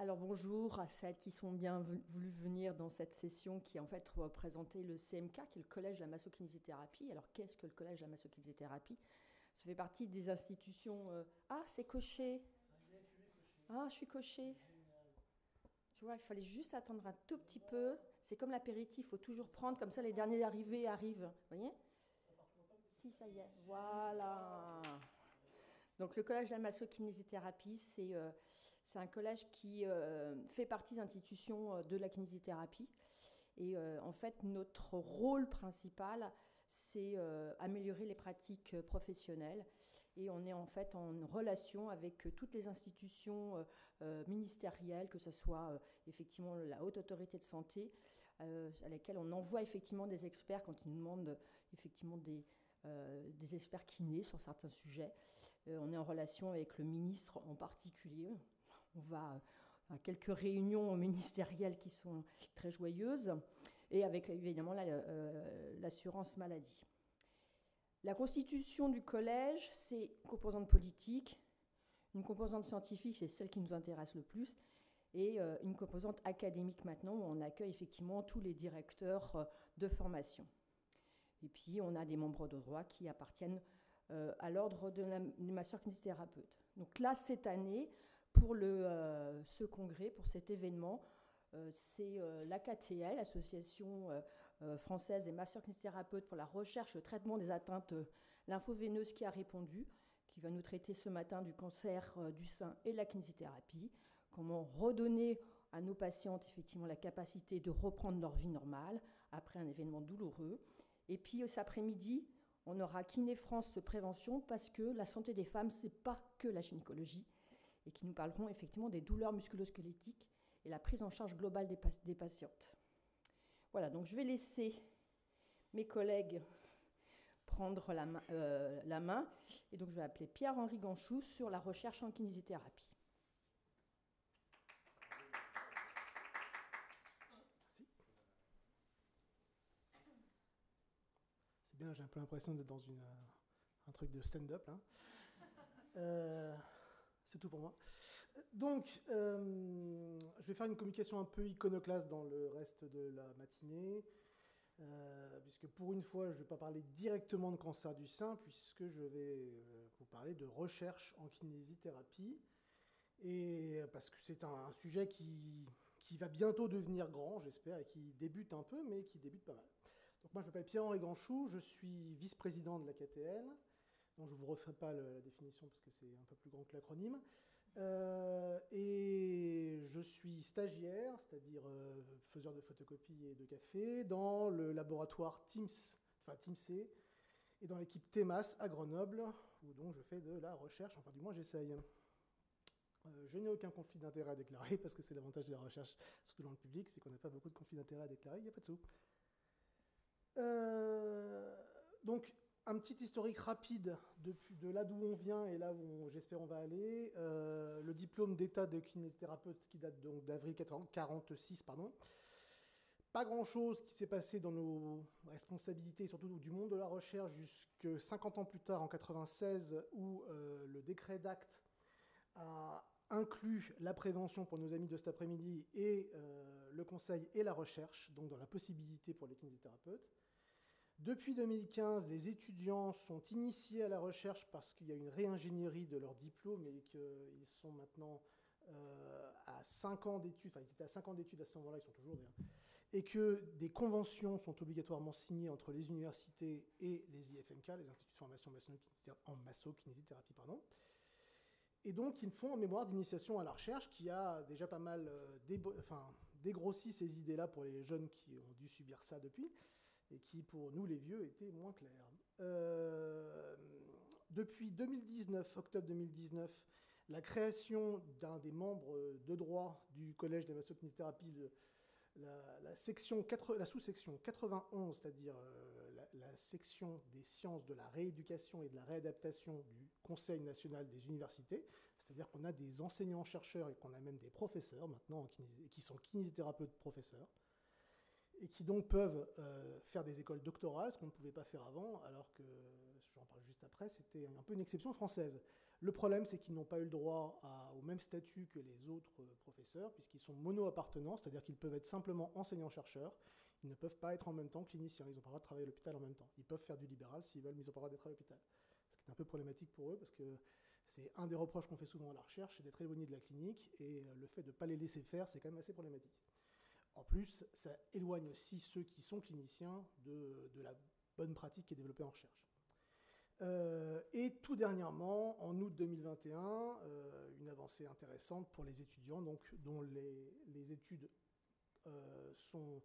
Alors bonjour à celles qui sont bien voulu venir dans cette session qui en fait représentait le CMK, qui est le Collège de la Massokinésithérapie. Alors qu'est-ce que le Collège de la Massokinésithérapie? Ça fait partie des institutions... Ah, c'est coché. Ah, je suis coché. Tu vois, il fallait juste attendre un tout petit peu. C'est comme l'apéritif, il faut toujours prendre, comme ça les derniers arrivés arrivent. Vous voyez? Si, ça y est. Voilà. Donc le Collège de la Massokinésithérapie, c'est un collège qui fait partie des institutions de la kinésithérapie. Et en fait, notre rôle principal, c'est améliorer les pratiques professionnelles. Et on est en fait en relation avec toutes les institutions ministérielles, que ce soit effectivement la Haute Autorité de Santé, à laquelle on envoie effectivement des experts quand ils nous demandent effectivement des experts kinés sur certains sujets. On est en relation avec le ministre en particulier. On va à quelques réunions ministérielles qui sont très joyeuses, et avec évidemment l'assurance maladie. La constitution du collège, c'est une composante politique, une composante scientifique, c'est celle qui nous intéresse le plus, et une composante académique maintenant, où on accueille effectivement tous les directeurs de formation. Et puis on a des membres de droit qui appartiennent à l'ordre des masseurs-kinésithérapeutes. Donc là, cette année, pour ce congrès, pour cet événement, c'est l'AKTL, l'Association française des masseurs-kinésithérapeutes pour la recherche et le traitement des atteintes lymphoveineuses, qui a répondu, qui va nous traiter ce matin du cancer du sein et de la kinésithérapie, comment redonner à nos patientes effectivement la capacité de reprendre leur vie normale après un événement douloureux. Et puis cet après-midi, on aura Kiné France Prévention, parce que la santé des femmes, ce n'est pas que la gynécologie, et qui nous parleront effectivement des douleurs musculo-squelettiques et la prise en charge globale des patientes. Voilà, donc je vais laisser mes collègues prendre la main, et donc je vais appeler Pierre-Henri Ganchou sur la recherche en kinésithérapie. C'est bien, j'ai un peu l'impression d'être dans un truc de stand-up, là. C'est tout pour moi. Donc, je vais faire une communication un peu iconoclaste dans le reste de la matinée, puisque pour une fois, je ne vais pas parler directement de cancer du sein, puisque je vais vous parler de recherche en kinésithérapie, et parce que c'est un sujet qui va bientôt devenir grand, j'espère, et qui débute un peu, mais qui débute pas mal. Donc moi, je m'appelle Pierre-Henri Ganchou, je suis vice-président de l'AKTL, donc je ne vous referai pas la définition parce que c'est un peu plus grand que l'acronyme. Et je suis stagiaire, c'est-à-dire faiseur de photocopies et de café, dans le laboratoire TIMC, et dans l'équipe TEMAS à Grenoble, où donc je fais de la recherche, enfin du moins j'essaye. Je n'ai aucun conflit d'intérêt à déclarer, parce que c'est l'avantage de la recherche, surtout dans le public, c'est qu'on n'a pas beaucoup de conflits d'intérêt à déclarer, il n'y a pas de sous. Donc, un petit historique rapide de là d'où on vient et là où j'espère on va aller. Le diplôme d'état de kinésithérapeute qui date donc d'avril 1946, pardon. Pas grand-chose qui s'est passé dans nos responsabilités, surtout du monde de la recherche, jusque 50 ans plus tard, en 1996, où le décret d'acte a inclut la prévention pour nos amis de cet après-midi et le conseil et la recherche, donc dans la possibilité pour les kinésithérapeutes. Depuis 2015, les étudiants sont initiés à la recherche parce qu'il y a une réingénierie de leur diplôme et qu'ils sont maintenant à 5 ans d'études, enfin ils étaient à 5 ans d'études à ce moment-là, ils sont toujours d'ailleurs, et que des conventions sont obligatoirement signées entre les universités et les IFMK, les instituts de formation en massokinésithérapie, pardon. Et donc ils font un mémoire d'initiation à la recherche qui a déjà pas mal dégrossi ces idées-là pour les jeunes qui ont dû subir ça depuis, et qui, pour nous, les vieux, étaient moins clairs. Depuis 2019, octobre 2019, la création d'un des membres de droit du Collège des massokinésithérapies, la sous-section 91, c'est-à-dire la section des sciences de la rééducation et de la réadaptation du Conseil national des universités, c'est-à-dire qu'on a des enseignants-chercheurs et qu'on a même des professeurs maintenant qui sont kinésithérapeutes professeurs, et qui donc peuvent faire des écoles doctorales, ce qu'on ne pouvait pas faire avant, alors que j'en parle juste après, c'était un peu une exception française. Le problème, c'est qu'ils n'ont pas eu le droit au même statut que les autres professeurs, puisqu'ils sont mono-appartenants, c'est-à-dire qu'ils peuvent être simplement enseignants-chercheurs, ils ne peuvent pas être en même temps cliniciens, ils n'ont pas le droit de travailler à l'hôpital en même temps. Ils peuvent faire du libéral s'ils veulent, mais ils n'ont pas le droit d'être à l'hôpital. Ce qui est un peu problématique pour eux, parce que c'est un des reproches qu'on fait souvent à la recherche, c'est d'être éloigné de la clinique, et le fait de ne pas les laisser faire, c'est quand même assez problématique. En plus, ça éloigne aussi ceux qui sont cliniciens de la bonne pratique qui est développée en recherche. Et tout dernièrement, en août 2021, une avancée intéressante pour les étudiants, donc, dont les études sont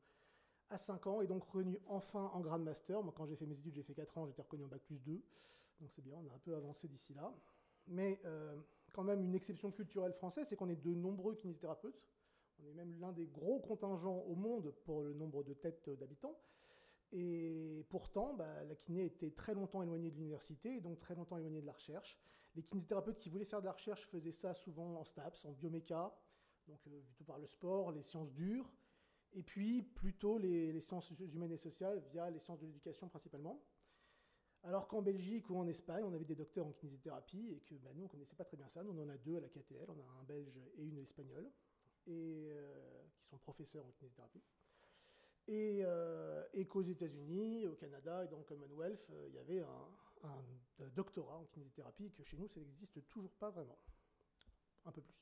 à 5 ans et donc reconnues enfin en grade master. Moi, quand j'ai fait mes études, j'ai fait 4 ans, j'étais reconnu en bac plus 2, donc c'est bien, on a un peu avancé d'ici là. Mais quand même, une exception culturelle française, c'est qu'on est de nombreux kinésithérapeutes. On est même l'un des gros contingents au monde pour le nombre de têtes d'habitants. Et pourtant, la kiné était très longtemps éloignée de l'université et donc très longtemps éloignée de la recherche. Les kinésithérapeutes qui voulaient faire de la recherche faisaient ça souvent en STAPS, en bioméca, donc plutôt par le sport, les sciences dures, et puis plutôt les sciences humaines et sociales via les sciences de l'éducation principalement. Alors qu'en Belgique ou en Espagne, on avait des docteurs en kinésithérapie et que nous, on ne connaissait pas très bien ça. Nous, on en a 2 à la KTL, on a un belge et une espagnole, qui sont professeurs en kinésithérapie. Et qu'aux États-Unis, au Canada et dans le Commonwealth, il y avait un doctorat en kinésithérapie, et que chez nous, ça n'existe toujours pas vraiment. Un peu plus.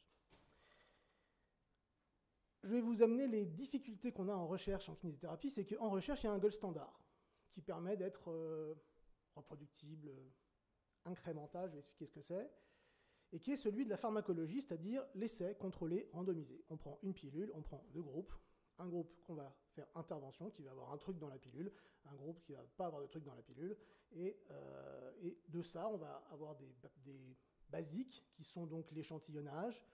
Je vais vous amener les difficultés qu'on a en recherche en kinésithérapie. C'est qu'en recherche, il y a un gold standard qui permet d'être reproductible, incrémental, je vais expliquer ce que c'est, et qui est celui de la pharmacologie, c'est-à-dire l'essai contrôlé randomisé. On prend une pilule, on prend 2 groupes, un groupe qu'on va faire intervention, qui va avoir un truc dans la pilule, un groupe qui ne va pas avoir de truc dans la pilule, et de ça, on va avoir des basiques, qui sont donc l'échantillonnage,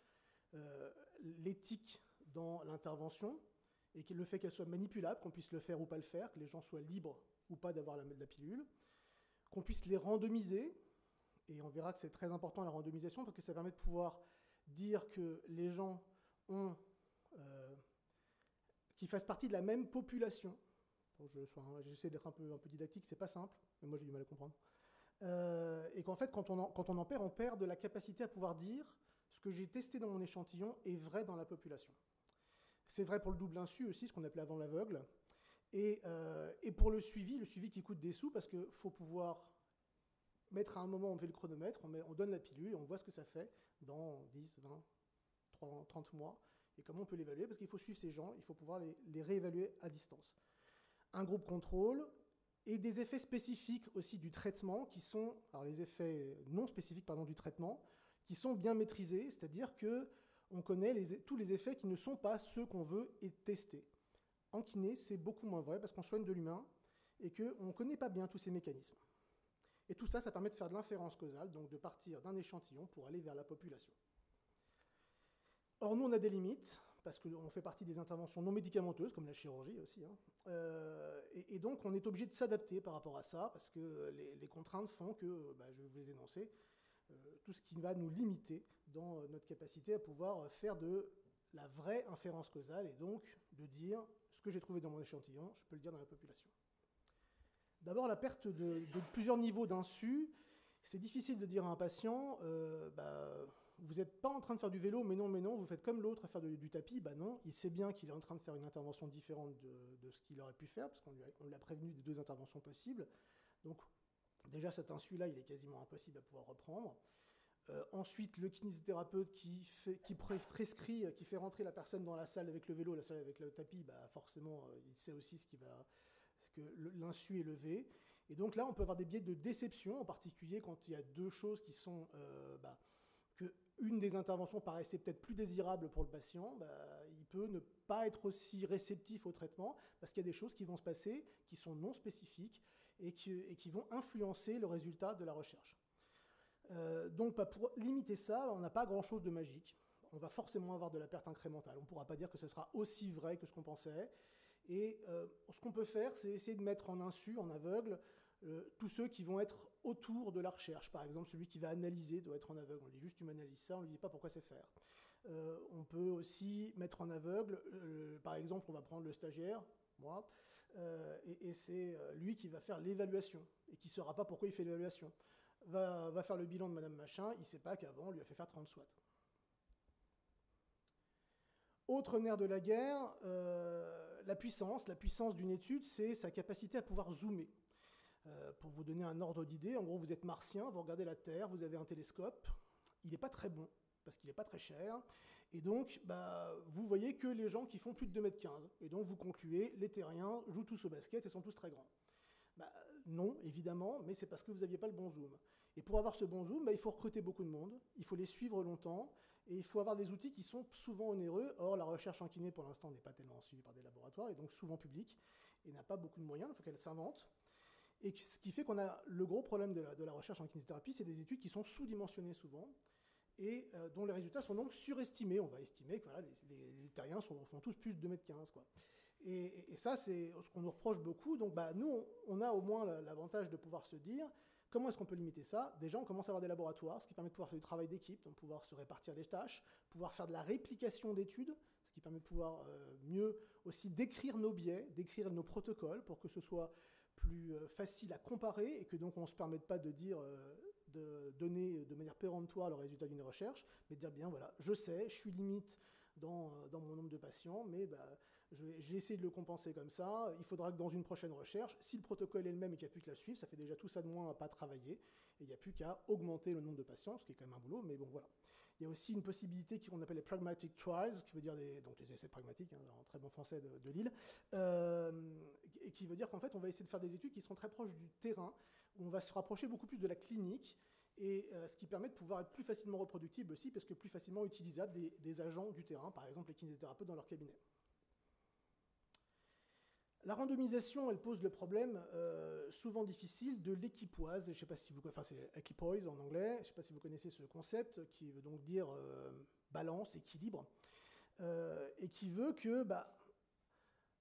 l'éthique dans l'intervention, et le fait qu'elle soit manipulable, qu'on puisse le faire ou pas le faire, que les gens soient libres ou pas d'avoir la pilule, qu'on puisse les randomiser, et on verra que c'est très important la randomisation, parce que ça permet de pouvoir dire que les gens ont... qui fassent partie de la même population. Bon, j'essaie d'être un peu didactique, c'est pas simple, mais moi j'ai du mal à comprendre. Et qu'en fait, quand on en perd de la capacité à pouvoir dire ce que j'ai testé dans mon échantillon est vrai dans la population. C'est vrai pour le double insu aussi, ce qu'on appelait avant l'aveugle. Et pour le suivi qui coûte des sous, parce qu'il faut pouvoir mettre à un moment, on fait le chronomètre, on donne la pilule, et on voit ce que ça fait dans 10, 20, 30 mois. Et comment on peut l'évaluer? Parce qu'il faut suivre ces gens, il faut pouvoir les réévaluer à distance. Un groupe contrôle et des effets spécifiques aussi du traitement qui sont, alors les effets non spécifiques du traitement, qui sont bien maîtrisés, c'est-à-dire qu'on connaît tous les effets qui ne sont pas ceux qu'on veut tester. En kiné, c'est beaucoup moins vrai parce qu'on soigne de l'humain et qu'on ne connaît pas bien tous ces mécanismes. Et tout ça, ça permet de faire de l'inférence causale, donc de partir d'un échantillon pour aller vers la population. Or, nous, on a des limites, parce qu'on fait partie des interventions non médicamenteuses, comme la chirurgie aussi. Et donc, on est obligé de s'adapter par rapport à ça, parce que les contraintes font que, je vais vous les énoncer, tout ce qui va nous limiter dans notre capacité à pouvoir faire de la vraie inférence causale, et donc de dire ce que j'ai trouvé dans mon échantillon, je peux le dire dans la population. D'abord, la perte de plusieurs niveaux d'insu. C'est difficile de dire à un patient... vous n'êtes pas en train de faire du vélo, mais non, vous faites comme l'autre à faire du tapis, non, il sait bien qu'il est en train de faire une intervention différente de ce qu'il aurait pu faire, parce qu'on l'a prévenu des 2 interventions possibles. Donc, déjà, cet insu-là, il est quasiment impossible à pouvoir reprendre. Ensuite, le kinésithérapeute qui prescrit, qui fait rentrer la personne dans la salle avec le vélo, la salle avec le tapis, forcément, il sait aussi ce que l'insu est levé. Et donc là, on peut avoir des biais de déception, en particulier quand il y a 2 choses qui sont... qu'une des interventions paraissait peut-être plus désirable pour le patient, il peut ne pas être aussi réceptif au traitement, parce qu'il y a des choses qui vont se passer, qui sont non spécifiques, et qui vont influencer le résultat de la recherche. Donc pour limiter ça, on n'a pas grand-chose de magique. On va forcément avoir de la perte incrémentale. On ne pourra pas dire que ce sera aussi vrai que ce qu'on pensait. Et ce qu'on peut faire, c'est essayer de mettre en insu, en aveugle, tous ceux qui vont être autour de la recherche. Par exemple, celui qui va analyser doit être en aveugle. On dit juste, tu m'analyses ça, on ne lui dit pas pourquoi c'est faire. On peut aussi mettre en aveugle, par exemple, on va prendre le stagiaire, moi, et c'est lui qui va faire l'évaluation, et qui ne saura pas pourquoi il fait l'évaluation. Va faire le bilan de Madame Machin, il ne sait pas qu'avant, on lui a fait faire 30 SWAT. Autre nerf de la guerre, la puissance. La puissance d'une étude, c'est sa capacité à pouvoir zoomer. Pour vous donner un ordre d'idée, en gros, vous êtes martien, vous regardez la Terre, vous avez un télescope, il n'est pas très bon, parce qu'il n'est pas très cher, et donc vous voyez que les gens qui font plus de 2,15 m, et donc vous concluez, les terriens jouent tous au basket et sont tous très grands. Non, évidemment, mais c'est parce que vous n'aviez pas le bon zoom. Et pour avoir ce bon zoom, il faut recruter beaucoup de monde, il faut les suivre longtemps, et il faut avoir des outils qui sont souvent onéreux. Or, la recherche en kiné, pour l'instant, n'est pas tellement suivie par des laboratoires, et donc souvent publique, et n'a pas beaucoup de moyens, il faut qu'elle s'invente. Et ce qui fait qu'on a le gros problème de la recherche en kinésithérapie, c'est des études qui sont sous-dimensionnées souvent, et dont les résultats sont donc surestimés. On va estimer que voilà, les terriens font tous plus de 2,15 m, quoi. Et ça, c'est ce qu'on nous reproche beaucoup. Donc nous, on a au moins l'avantage de pouvoir se dire, comment est-ce qu'on peut limiter ça? Déjà, on commence à avoir des laboratoires, ce qui permet de pouvoir faire du travail d'équipe, donc pouvoir se répartir les tâches, pouvoir faire de la réplication d'études, ce qui permet de pouvoir mieux aussi décrire nos biais, décrire nos protocoles, pour que ce soit plus facile à comparer, et que donc on ne se permette pas de dire... de donner de manière péremptoire le résultat d'une recherche, mais de dire bien, voilà, je sais, je suis limite dans mon nombre de patients, mais je vais essayer de le compenser comme ça. Il faudra que dans une prochaine recherche, si le protocole est le même et qu'il n'y a plus que la suivre, ça fait déjà tout ça de moins à pas travailler, et il n'y a plus qu'à augmenter le nombre de patients, ce qui est quand même un boulot, mais bon, voilà. Il y a aussi une possibilité qu'on appelle les pragmatic trials, qui veut dire donc les essais pragmatiques, en très bon français de Lille, et qui veut dire qu'en fait, on va essayer de faire des études qui seront très proches du terrain, où on va se rapprocher beaucoup plus de la clinique, et ce qui permet de pouvoir être plus facilement reproductible aussi, parce que plus facilement utilisable des agents du terrain, par exemple les kinésithérapeutes dans leur cabinet. La randomisation, elle pose le problème souvent difficile de l'équipoise. Je sais pas si vous, enfin c'est equipoise en anglais. Je ne sais pas si vous connaissez ce concept qui veut donc dire balance, équilibre, et qui veut que,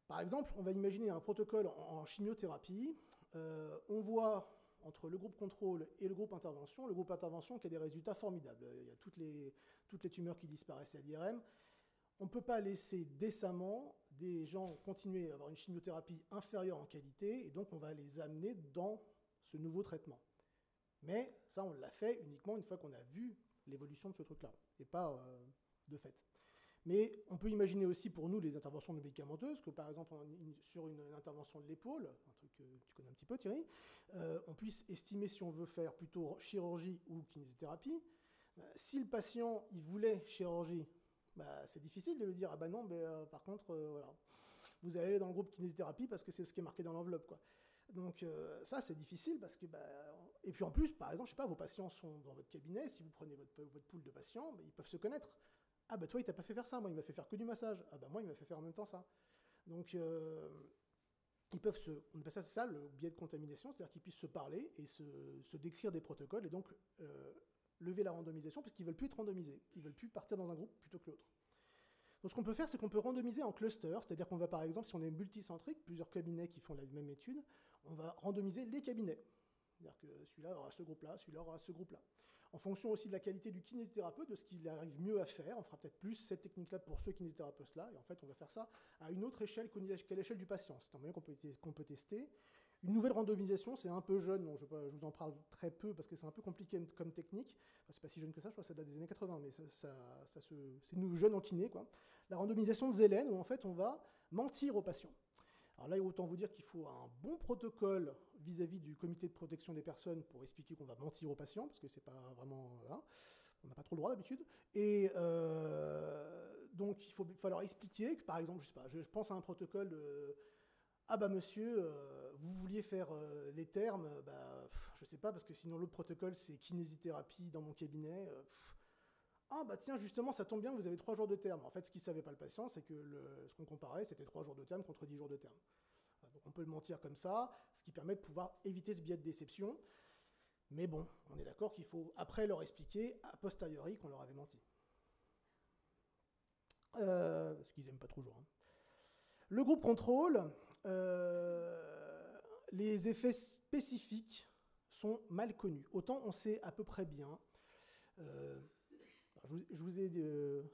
par exemple, on va imaginer un protocole en chimiothérapie. On voit entre le groupe contrôle et le groupe intervention qui a des résultats formidables. Il y a toutes les tumeurs qui disparaissent à l'IRM. On ne peut pas laisser décemment des gens continuer à avoir une chimiothérapie inférieure en qualité, et donc on va les amener dans ce nouveau traitement. Mais ça, on l'a fait uniquement une fois qu'on a vu l'évolution de ce truc-là, et pas de fait. Mais on peut imaginer aussi pour nous les interventions médicamenteuses, que par exemple sur une intervention de l'épaule, un truc que tu connais un petit peu Thierry, on puisse estimer si on veut faire plutôt chirurgie ou kinésithérapie. Si le patient il voulait chirurgie, c'est difficile de lui dire, ah non, par contre, voilà, vous allez aller dans le groupe kinésithérapie parce que c'est ce qui est marqué dans l'enveloppe, quoi. Donc ça, c'est difficile parce que... Et puis en plus, par exemple, je sais pas, vos patients sont dans votre cabinet, si vous prenez votre pool de patients, ils peuvent se connaître. Ah toi, il t'a pas fait faire ça, moi, il m'a fait faire que du massage. Ah moi, il m'a fait faire en même temps ça. Donc ils peuvent on appelle ça le biais de contamination, c'est-à-dire qu'ils puissent se parler et se décrire des protocoles, et donc... lever la randomisation, parce qu'ils ne veulent plus être randomisés. Ils ne veulent plus partir dans un groupe plutôt que l'autre. Donc ce qu'on peut faire, c'est qu'on peut randomiser en cluster, c'est-à-dire qu'on va, par exemple, si on est multicentrique, plusieurs cabinets qui font la même étude, on va randomiser les cabinets. C'est-à-dire que celui-là aura ce groupe-là, celui-là aura ce groupe-là. En fonction aussi de la qualité du kinésithérapeute, de ce qu'il arrive mieux à faire, on fera peut-être plus cette technique-là pour ce kinésithérapeute-là, et en fait, on va faire ça à une autre échelle qu'à l'échelle du patient. C'est un moyen qu'on peut tester. Une nouvelle randomisation, c'est un peu jeune, donc je vous en parle très peu parce que c'est un peu compliqué comme technique. Enfin, c'est pas si jeune que ça, je crois que ça date des années 80, mais c'est jeune en kiné, quoi. La randomisation de Zelen, où en fait on va mentir aux patients. Alors là, autant vous dire qu'il faut un bon protocole va-vis du comité de protection des personnes pour expliquer qu'on va mentir aux patients, parce que c'est pas vraiment... Hein, on n'a pas trop le droit d'habitude. Et donc il faut leur expliquer que, par exemple, je sais pas, je pense à un protocole de... Ah monsieur, vous vouliez faire les termes, je sais pas, parce que sinon l'autre protocole c'est kinésithérapie dans mon cabinet. Tiens, justement, ça tombe bien, vous avez 3 jours de terme. En fait, ce qu'il ne savait pas le patient, c'est que ce qu'on comparait, c'était 3 jours de terme contre 10 jours de terme. Donc on peut le mentir comme ça, ce qui permet de pouvoir éviter ce biais de déception. Mais bon, on est d'accord qu'il faut après leur expliquer, a posteriori, qu'on leur avait menti. Parce qu'ils n'aiment pas toujours. Hein. Le groupe contrôle, les effets spécifiques sont mal connus. Autant on sait à peu près bien. Je vous ai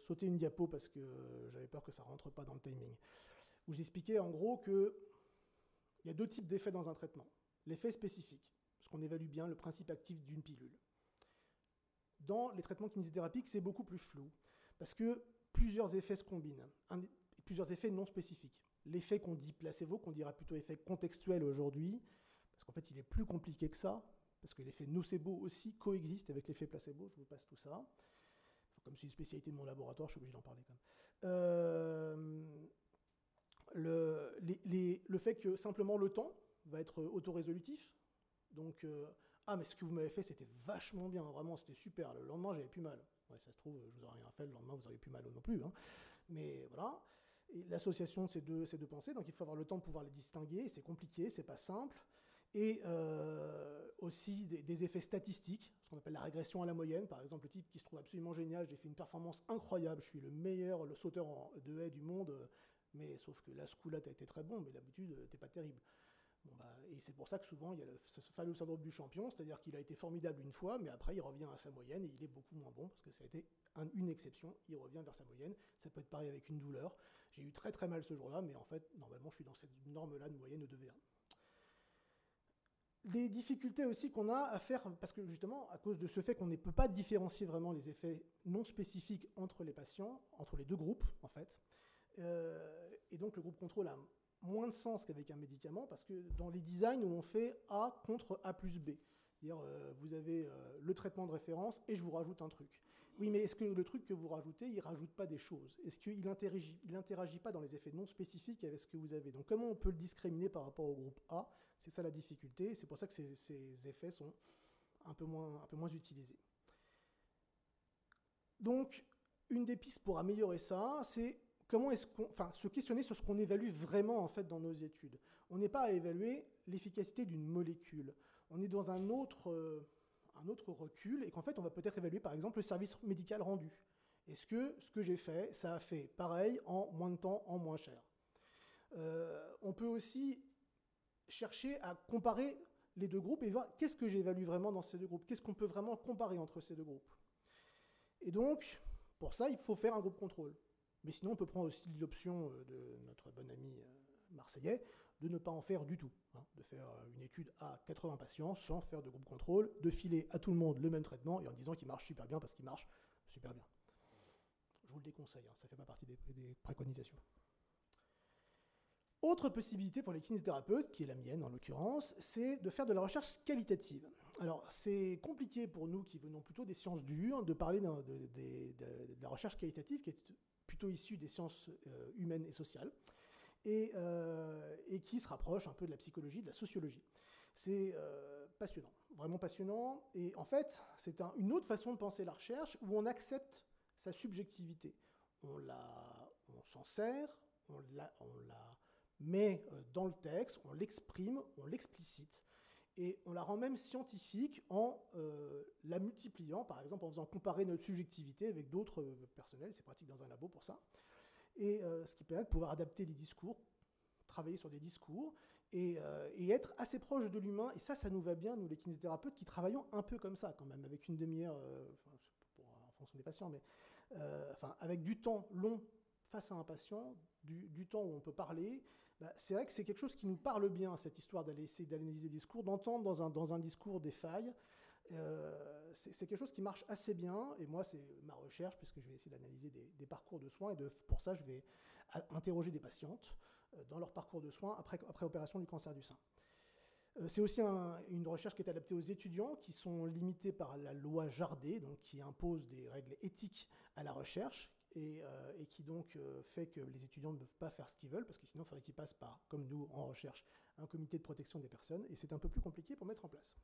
sauté une diapo parce que j'avais peur que ça ne rentre pas dans le timing. Où j'expliquais en gros que Il y a deux types d'effets dans un traitement. L'effet spécifique, parce qu'on évalue bien le principe actif d'une pilule. Dans les traitements kinésithérapiques, c'est beaucoup plus flou, parce que plusieurs effets se combinent, plusieurs effets non spécifiques. L'effet qu'on dit placebo, qu'on dira plutôt effet contextuel aujourd'hui, parce qu'en fait, il est plus compliqué que ça, parce que l'effet nocebo aussi coexiste avec l'effet placebo, je vous passe tout ça. Enfin, comme c'est une spécialité de mon laboratoire, je suis obligé d'en parler quand même. Le fait que simplement le temps va être autorésolutif, donc mais ce que vous m'avez fait c'était vachement bien, vraiment c'était super, le lendemain j'avais plus mal. Ouais, ça se trouve, je vous aurais rien fait, le lendemain vous n'auriez plus mal non plus, hein. Mais voilà. Et l'association de ces deux pensées, donc il faut avoir le temps de pouvoir les distinguer, c'est compliqué, c'est pas simple. Et aussi des effets statistiques, ce qu'on appelle la régression à la moyenne. Par exemple, le type qui se trouve absolument génial, j'ai fait une performance incroyable, je suis le meilleur sauteur de haie du monde, mais sauf que là, ce coup-là, tu as été très bon, mais d'habitude, t'es pas terrible. Bon, et c'est pour ça que souvent, il y a ce fameux syndrome du champion, c'est-à-dire qu'il a été formidable une fois, mais après, il revient à sa moyenne et il est beaucoup moins bon, parce que ça a été une exception, il revient vers sa moyenne. Ça peut être pareil avec une douleur. J'ai eu très très mal ce jour-là, mais en fait, normalement, je suis dans cette norme-là de moyenne de 2V1. Des difficultés aussi qu'on a à faire, parce que justement, à cause de ce fait qu'on ne peut pas différencier vraiment les effets non spécifiques entre les patients, entre les deux groupes, en fait. Et donc, le groupe contrôle a moins de sens qu'avec un médicament, parce que dans les designs où on fait A contre A plus B, c'est-à-dire vous avez le traitement de référence et je vous rajoute un truc. Oui, mais est-ce que le truc que vous rajoutez, il ne rajoute pas des choses? Est-ce qu'il n'interagit pas dans les effets non spécifiques avec ce que vous avez? Donc comment on peut le discriminer par rapport au groupe A? C'est ça la difficulté, c'est pour ça que ces effets sont un peu moins utilisés. Donc, une des pistes pour améliorer ça, c'est se questionner sur ce qu'on évalue vraiment en fait dans nos études. On n'est pas à évaluer l'efficacité d'une molécule. On est dans un autre recul et qu'en fait on va peut-être évaluer par exemple le service médical rendu. Est-ce que ce que j'ai fait, ça a fait pareil en moins de temps, en moins cher? On peut aussi chercher à comparer les deux groupes et voir qu'est-ce que j'évalue vraiment dans ces deux groupes, qu'est-ce qu'on peut vraiment comparer entre ces deux groupes. Et donc, pour ça, il faut faire un groupe contrôle. Mais sinon, on peut prendre aussi l'option de notre bon ami marseillais de ne pas en faire du tout, hein, de faire une étude à 80 patients sans faire de groupe contrôle, de filer à tout le monde le même traitement et en disant qu'il marche super bien parce qu'il marche super bien. Je vous le déconseille, hein, ça ne fait pas partie des préconisations. Autre possibilité pour les kinésithérapeutes, qui est la mienne en l'occurrence, c'est de faire de la recherche qualitative. Alors, c'est compliqué pour nous qui venons plutôt des sciences dures de parler de la recherche qualitative qui est plutôt issue des sciences humaines et sociales et qui se rapproche un peu de la psychologie, de la sociologie. C'est passionnant, vraiment passionnant. Et en fait, c'est une autre façon de penser la recherche où on accepte sa subjectivité. On s'en sert, on la met dans le texte, on l'exprime, on l'explicite, et on la rend même scientifique en la multipliant, par exemple en faisant comparer notre subjectivité avec d'autres personnels, c'est pratique dans un labo pour ça, et ce qui permet de pouvoir adapter les discours, travailler sur des discours, et être assez proche de l'humain, et ça nous va bien, nous les kinésithérapeutes, qui travaillons un peu comme ça quand même, avec une demi-heure, en fonction des patients, mais avec du temps long face à un patient, du temps où on peut parler. C'est vrai que c'est quelque chose qui nous parle bien, cette histoire d'aller essayer d'analyser des discours, d'entendre dans un discours des failles. C'est quelque chose qui marche assez bien, et moi, c'est ma recherche, puisque je vais essayer d'analyser des parcours de soins, et pour ça, je vais interroger des patientes dans leur parcours de soins après opération du cancer du sein. C'est aussi une recherche qui est adaptée aux étudiants, qui sont limités par la loi Jardé, donc qui impose des règles éthiques à la recherche, et qui donc fait que les étudiants ne peuvent pas faire ce qu'ils veulent, parce que sinon il faudrait qu'ils passent par, comme nous en recherche, un comité de protection des personnes, et c'est un peu plus compliqué pour mettre en place.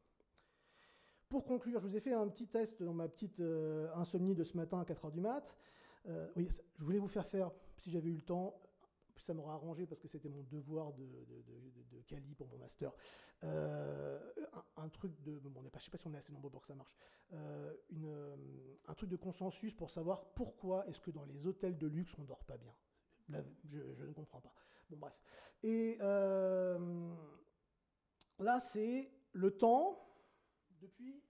Pour conclure, je vous ai fait un petit test dans ma petite insomnie de ce matin à 4h du mat'. Oui, je voulais vous faire, si j'avais eu le temps, ça m'aurait arrangé parce que c'était mon devoir de quali pour mon master. Un truc de... Bon, je ne sais pas si on est assez nombreux pour que ça marche. Un truc de consensus pour savoir pourquoi est-ce que dans les hôtels de luxe, on ne dort pas bien. Là, je ne comprends pas. Bon, bref. Et là, c'est le temps depuis...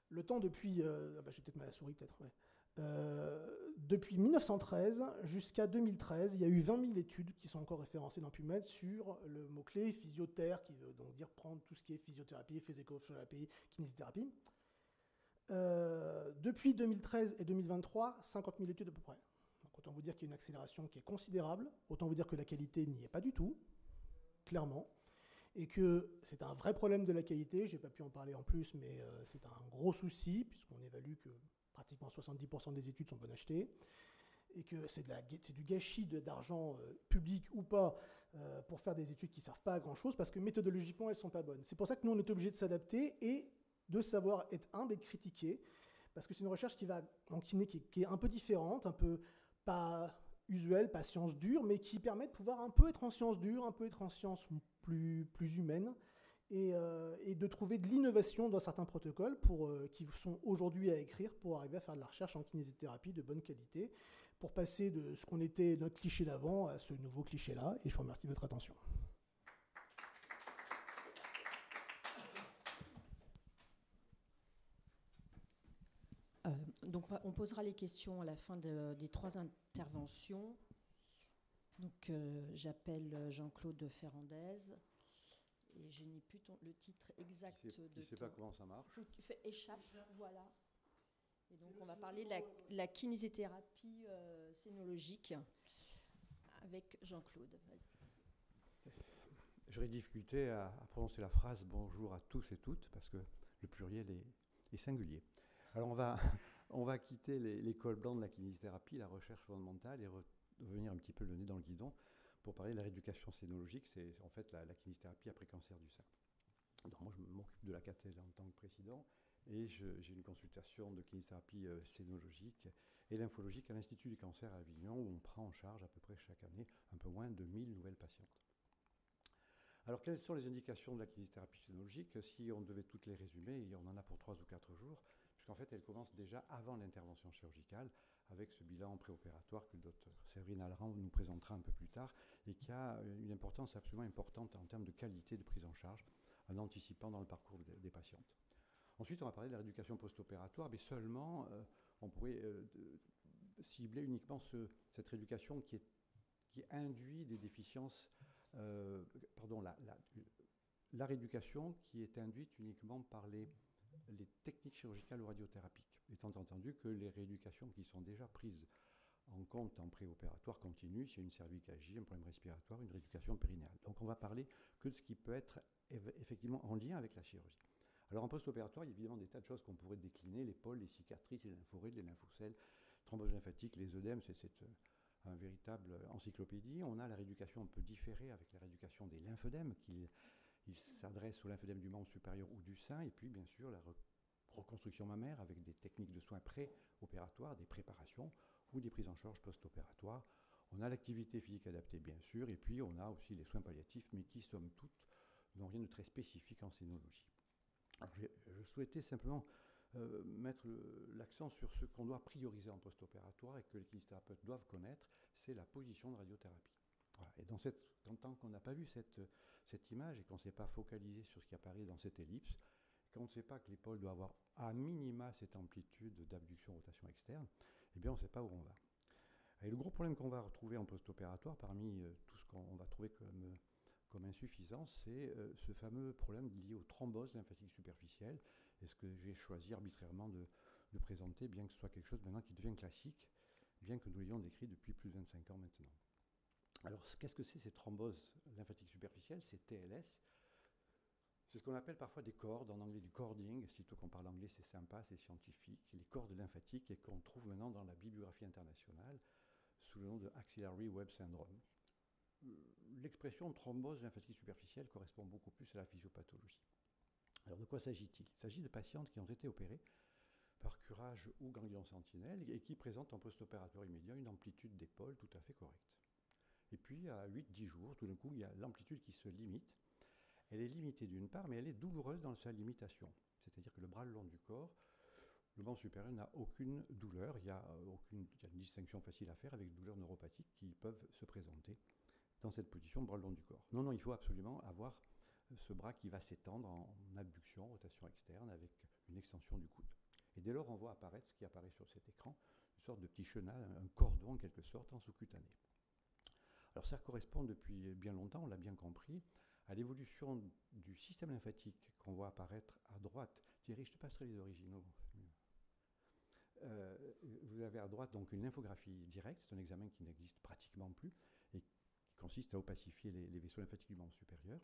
Le temps depuis... je vais peut-être mettre la souris, peut-être. Ouais. Depuis 1913 jusqu'à 2013, il y a eu 20 000 études qui sont encore référencées dans PubMed sur le mot-clé physiother, qui veut donc dire prendre tout ce qui est physiothérapie, physiothérapie, kinésithérapie. Depuis 2013 et 2023, 50 000 études à peu près. Donc, autant vous dire qu'il y a une accélération qui est considérable, autant vous dire que la qualité n'y est pas du tout, clairement, et que c'est un vrai problème de la qualité. Je n'ai pas pu en parler en plus, mais c'est un gros souci, puisqu'on évalue que pratiquement 70% des études sont bonnes achetées, et que c'est du gâchis d'argent public ou pas pour faire des études qui ne servent pas à grand-chose, parce que méthodologiquement, elles ne sont pas bonnes. C'est pour ça que nous, on est obligé de s'adapter et de savoir être humble et de critiquer, parce que c'est une recherche qui va en kiné qui est un peu différente, un peu pas usuelle, pas science dure, mais qui permet de pouvoir un peu être en science dure, un peu être en science plus humaine, et de trouver de l'innovation dans certains protocoles qui sont aujourd'hui à écrire pour arriver à faire de la recherche en kinésithérapie de bonne qualité, pour passer de ce qu'on était notre cliché d'avant à ce nouveau cliché-là. Et je vous remercie de votre attention. Donc on posera les questions à la fin des 3 interventions. Donc j'appelle Jean-Claude Ferrandez. Et je n'ai plus le titre exact de Je ne sais pas comment ça marche. Tu fais échappe, voilà. Et donc on va parler de la kinésithérapie scénologique avec Jean-Claude. J'aurais difficulté à prononcer la phrase « bonjour à tous et toutes » parce que le pluriel est singulier. Alors on va quitter les cols blancs de la kinésithérapie, la recherche fondamentale, et revenir un petit peu le nez dans le guidon pour parler de la rééducation scénologique. C'est en fait la kinésithérapie après cancer du sein. Donc moi je m'occupe de la cathèse en tant que président, et j'ai une consultation de kinésithérapie scénologique et lymphologique à l'Institut du cancer à Avignon, où on prend en charge à peu près chaque année un peu moins de 1000 nouvelles patientes. Alors quelles sont les indications de la kinésithérapie scénologique? Si on devait toutes les résumer, et on en a pour 3 ou 4 jours, puisqu'en fait elle commence déjà avant l'intervention chirurgicale, avec ce bilan préopératoire que le docteur Séverine Alran nous présentera un peu plus tard, et qui a une importance absolument importante en termes de qualité de prise en charge, en anticipant dans le parcours des patientes. Ensuite, on va parler de la rééducation post-opératoire, mais seulement on pourrait cibler uniquement cette rééducation qui induit des déficiences, la rééducation qui est induite uniquement par les techniques chirurgicales ou radiothérapiques, étant entendu que les rééducations qui sont déjà prises en compte en préopératoire continuent, s'il y a une cervicalgie, un problème respiratoire, une rééducation périnéale. Donc on va parler que de ce qui peut être effectivement en lien avec la chirurgie. Alors en post-opératoire, il y a évidemment des tas de choses qu'on pourrait décliner, l'épaule, les cicatrices, les lymphorides, les lymphocèles, thrombose lymphatique, les œdèmes, c'est un véritable encyclopédie. On a la rééducation un peu différée avec la rééducation des lymphœdèmes, il s'adresse aux lymphœdèmes du membre supérieur ou du sein, et puis bien sûr la reconstruction mammaire avec des techniques de soins pré-opératoires, des préparations ou des prises en charge post-opératoires. On a l'activité physique adaptée bien sûr, et puis on a aussi les soins palliatifs, mais qui somme toute n'ont rien de très spécifique en scénologie. Alors je souhaitais simplement mettre l'accent sur ce qu'on doit prioriser en post-opératoire et que les kinésithérapeutes doivent connaître, c'est la position de radiothérapie. Voilà. Et tant qu'on n'a pas vu cette image et qu'on ne s'est pas focalisé sur ce qui apparaît dans cette ellipse, qu'on ne sait pas que l'épaule doit avoir à minima cette amplitude d'abduction-rotation externe, eh bien on ne sait pas où on va. Et le gros problème qu'on va retrouver en post-opératoire, parmi tout ce qu'on va trouver comme insuffisance, c'est ce fameux problème lié aux thromboses lymphatiques superficielles, et ce que j'ai choisi arbitrairement de présenter, bien que ce soit quelque chose maintenant qui devient classique, bien que nous l'ayons décrit depuis plus de 25 ans maintenant. Alors, qu'est-ce que c'est ces thromboses lymphatiques superficielles, ces TLS? C'est ce qu'on appelle parfois des cordes, en anglais du cording, sitôt qu'on parle anglais c'est sympa, c'est scientifique, les cordes lymphatiques, et qu'on trouve maintenant dans la bibliographie internationale sous le nom de Axillary Web Syndrome. L'expression thrombose lymphatique superficielle correspond beaucoup plus à la physiopathologie. Alors de quoi s'agit-il? Il s'agit de patientes qui ont été opérées par curage ou ganglion sentinelle et qui présentent en post-opératoire immédiat une amplitude d'épaule tout à fait correcte. Et puis à 8-10 jours, tout d'un coup, il y a l'amplitude qui se limite. Elle est limitée d'une part, mais elle est douloureuse dans sa limitation. C'est-à-dire que le bras le long du corps, le membre supérieur n'a aucune douleur. Il y a une distinction facile à faire avec des douleurs neuropathiques qui peuvent se présenter dans cette position, bras le long du corps. Non, il faut absolument avoir ce bras qui va s'étendre en abduction, rotation externe, avec une extension du coude. Et dès lors, on voit apparaître ce qui apparaît sur cet écran, sorte de petit chenal, un cordon en quelque sorte en sous-cutané. Alors ça correspond depuis bien longtemps, on l'a bien compris, à l'évolution du système lymphatique qu'on voit apparaître à droite. Thierry, je te passerai les originaux. Vous avez à droite donc une lymphographie directe, c'est un examen qui n'existe pratiquement plus et qui consiste à opacifier les vaisseaux lymphatiques du membre supérieur.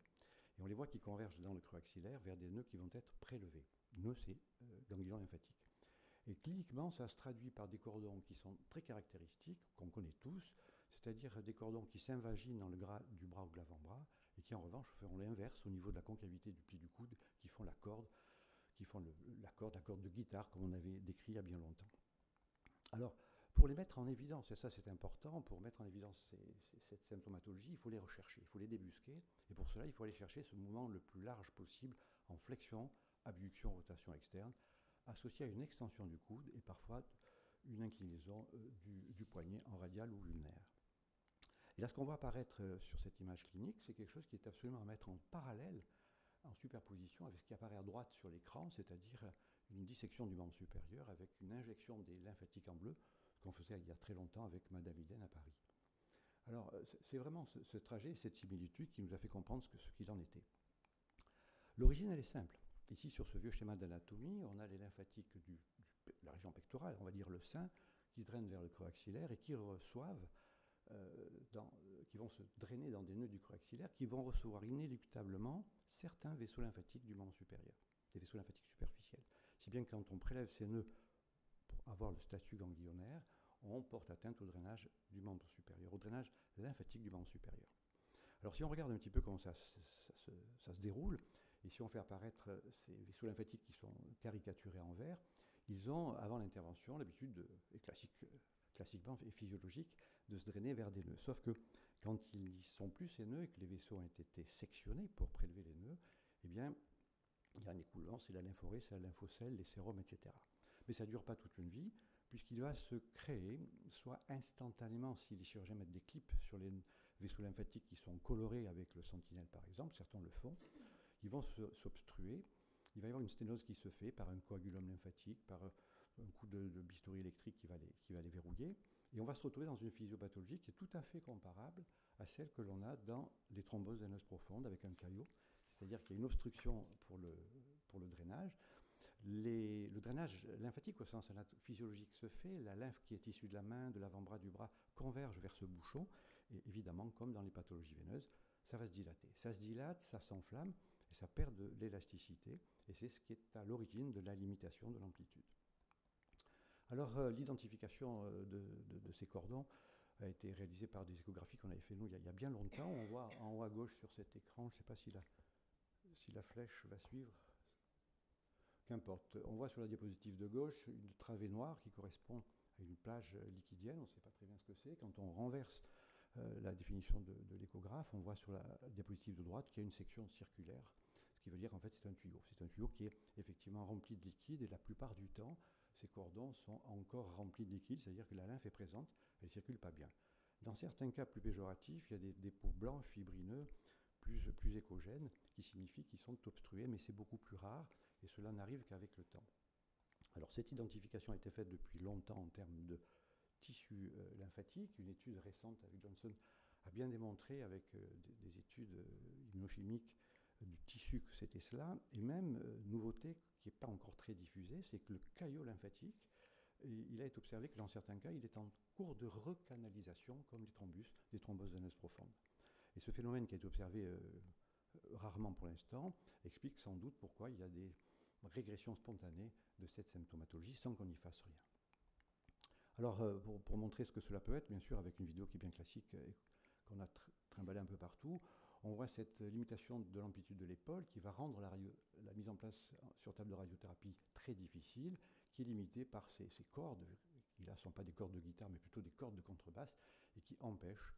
Et on les voit qui convergent dans le creux axillaire vers des nœuds qui vont être prélevés. Nœuds, c'est ganglion lymphatique. Et cliniquement, ça se traduit par des cordons qui sont très caractéristiques, qu'on connaît tous, c'est-à-dire des cordons qui s'invaginent dans le gras du bras ou de l'avant-bras et qui en revanche font l'inverse au niveau de la concavité du pli du coude, qui font la corde, la corde de guitare comme on avait décrit il y a bien longtemps. Alors, pour les mettre en évidence, et ça c'est important, pour mettre en évidence cette symptomatologie, il faut les rechercher, il faut les débusquer, et pour cela il faut aller chercher ce mouvement le plus large possible en flexion, abduction, rotation externe, associé à une extension du coude et parfois une inclinaison du poignet en radial ou ulnaire. Et là, ce qu'on voit apparaître sur cette image clinique, c'est quelque chose qui est absolument à mettre en parallèle, en superposition avec ce qui apparaît à droite sur l'écran, c'est-à-dire une dissection du membre supérieur avec une injection des lymphatiques en bleu, ce qu'on faisait il y a très longtemps avec Madame Hiden à Paris. Alors, c'est vraiment ce trajet, cette similitude qui nous a fait comprendre ce qu'il en était. L'origine, elle est simple. Ici, sur ce vieux schéma d'anatomie, on a les lymphatiques de la région pectorale, on va dire le sein, qui se drainent vers le creux axillaire et qui reçoivent, qui vont se drainer dans des nœuds du creux axillaire, qui vont recevoir inéluctablement certains vaisseaux lymphatiques du membre supérieur, des vaisseaux lymphatiques superficiels. Si bien que quand on prélève ces nœuds pour avoir le statut ganglionnaire, on porte atteinte au drainage du membre supérieur, au drainage lymphatique du membre supérieur. Alors si on regarde un petit peu comment ça se déroule, et si on fait apparaître ces vaisseaux lymphatiques qui sont caricaturés en vert, ils ont, avant l'intervention, l'habitude, classiquement et physiologique, de se drainer vers des nœuds. Sauf que quand ils n'y sont plus, ces nœuds, et que les vaisseaux ont été sectionnés pour prélever les nœuds, eh bien, il y a un écoulement, c'est la lymphorée, c'est la lymphocèle, les sérums, etc. Mais ça ne dure pas toute une vie, puisqu'il va se créer, soit instantanément, si les chirurgiens mettent des clips sur les vaisseaux lymphatiques qui sont colorés avec le sentinelle par exemple, certains le font, ils vont s'obstruer, il va y avoir une sténose qui se fait par un coagulum lymphatique, par un coup de bistouri électrique qui va les verrouiller, et on va se retrouver dans une physiopathologie qui est tout à fait comparable à celle que l'on a dans les thromboses veineuses profondes avec un caillot, c'est-à-dire qu'il y a une obstruction pour le drainage. Le drainage lymphatique au sens physiologique se fait, la lymphe qui est issue de la main, de l'avant-bras, du bras, converge vers ce bouchon, et évidemment, comme dans les pathologies veineuses, ça va se dilater. Ça se dilate, ça s'enflamme, et ça perd de l'élasticité, et c'est ce qui est à l'origine de la limitation de l'amplitude. Alors, l'identification de ces cordons a été réalisée par des échographies qu'on avait fait nous il y a bien longtemps. On voit en haut à gauche sur cet écran, je ne sais pas si la flèche va suivre, qu'importe. On voit sur la diapositive de gauche une travée noire qui correspond à une plage liquidienne, on ne sait pas très bien ce que c'est. Quand on renverse la définition de l'échographe, on voit sur la diapositive de droite qu'il y a une section circulaire, ce qui veut dire qu'en fait c'est un tuyau. C'est un tuyau qui est effectivement rempli de liquide et la plupart du temps, ces cordons sont encore remplis de liquide, c'est-à-dire que la lymphe est présente, elle ne circule pas bien. Dans certains cas plus péjoratifs, il y a des dépôts blancs, fibrineux, plus écogènes, qui signifient qu'ils sont obstrués, mais c'est beaucoup plus rare, et cela n'arrive qu'avec le temps. Alors cette identification a été faite depuis longtemps en termes de tissu lymphatique. Une étude récente avec Johnson a bien démontré avec des études immunochimiques du tissu que c'était cela, et même nouveauté qui n'est pas encore très diffusée, c'est que le caillot lymphatique, il a été observé que dans certains cas, il est en cours de recanalisation, comme les thrombus, des thromboses veineuses profondes. Et ce phénomène qui a été observé rarement pour l'instant explique sans doute pourquoi il y a des régressions spontanées de cette symptomatologie sans qu'on n'y fasse rien. Alors, pour montrer ce que cela peut être, bien sûr, avec une vidéo qui est bien classique et qu'on a trimballée un peu partout, on voit cette limitation de l'amplitude de l'épaule qui va rendre la mise en place sur table de radiothérapie très difficile, qui est limitée par ces cordes, qui là ne sont pas des cordes de guitare, mais plutôt des cordes de contrebasse, et qui empêchent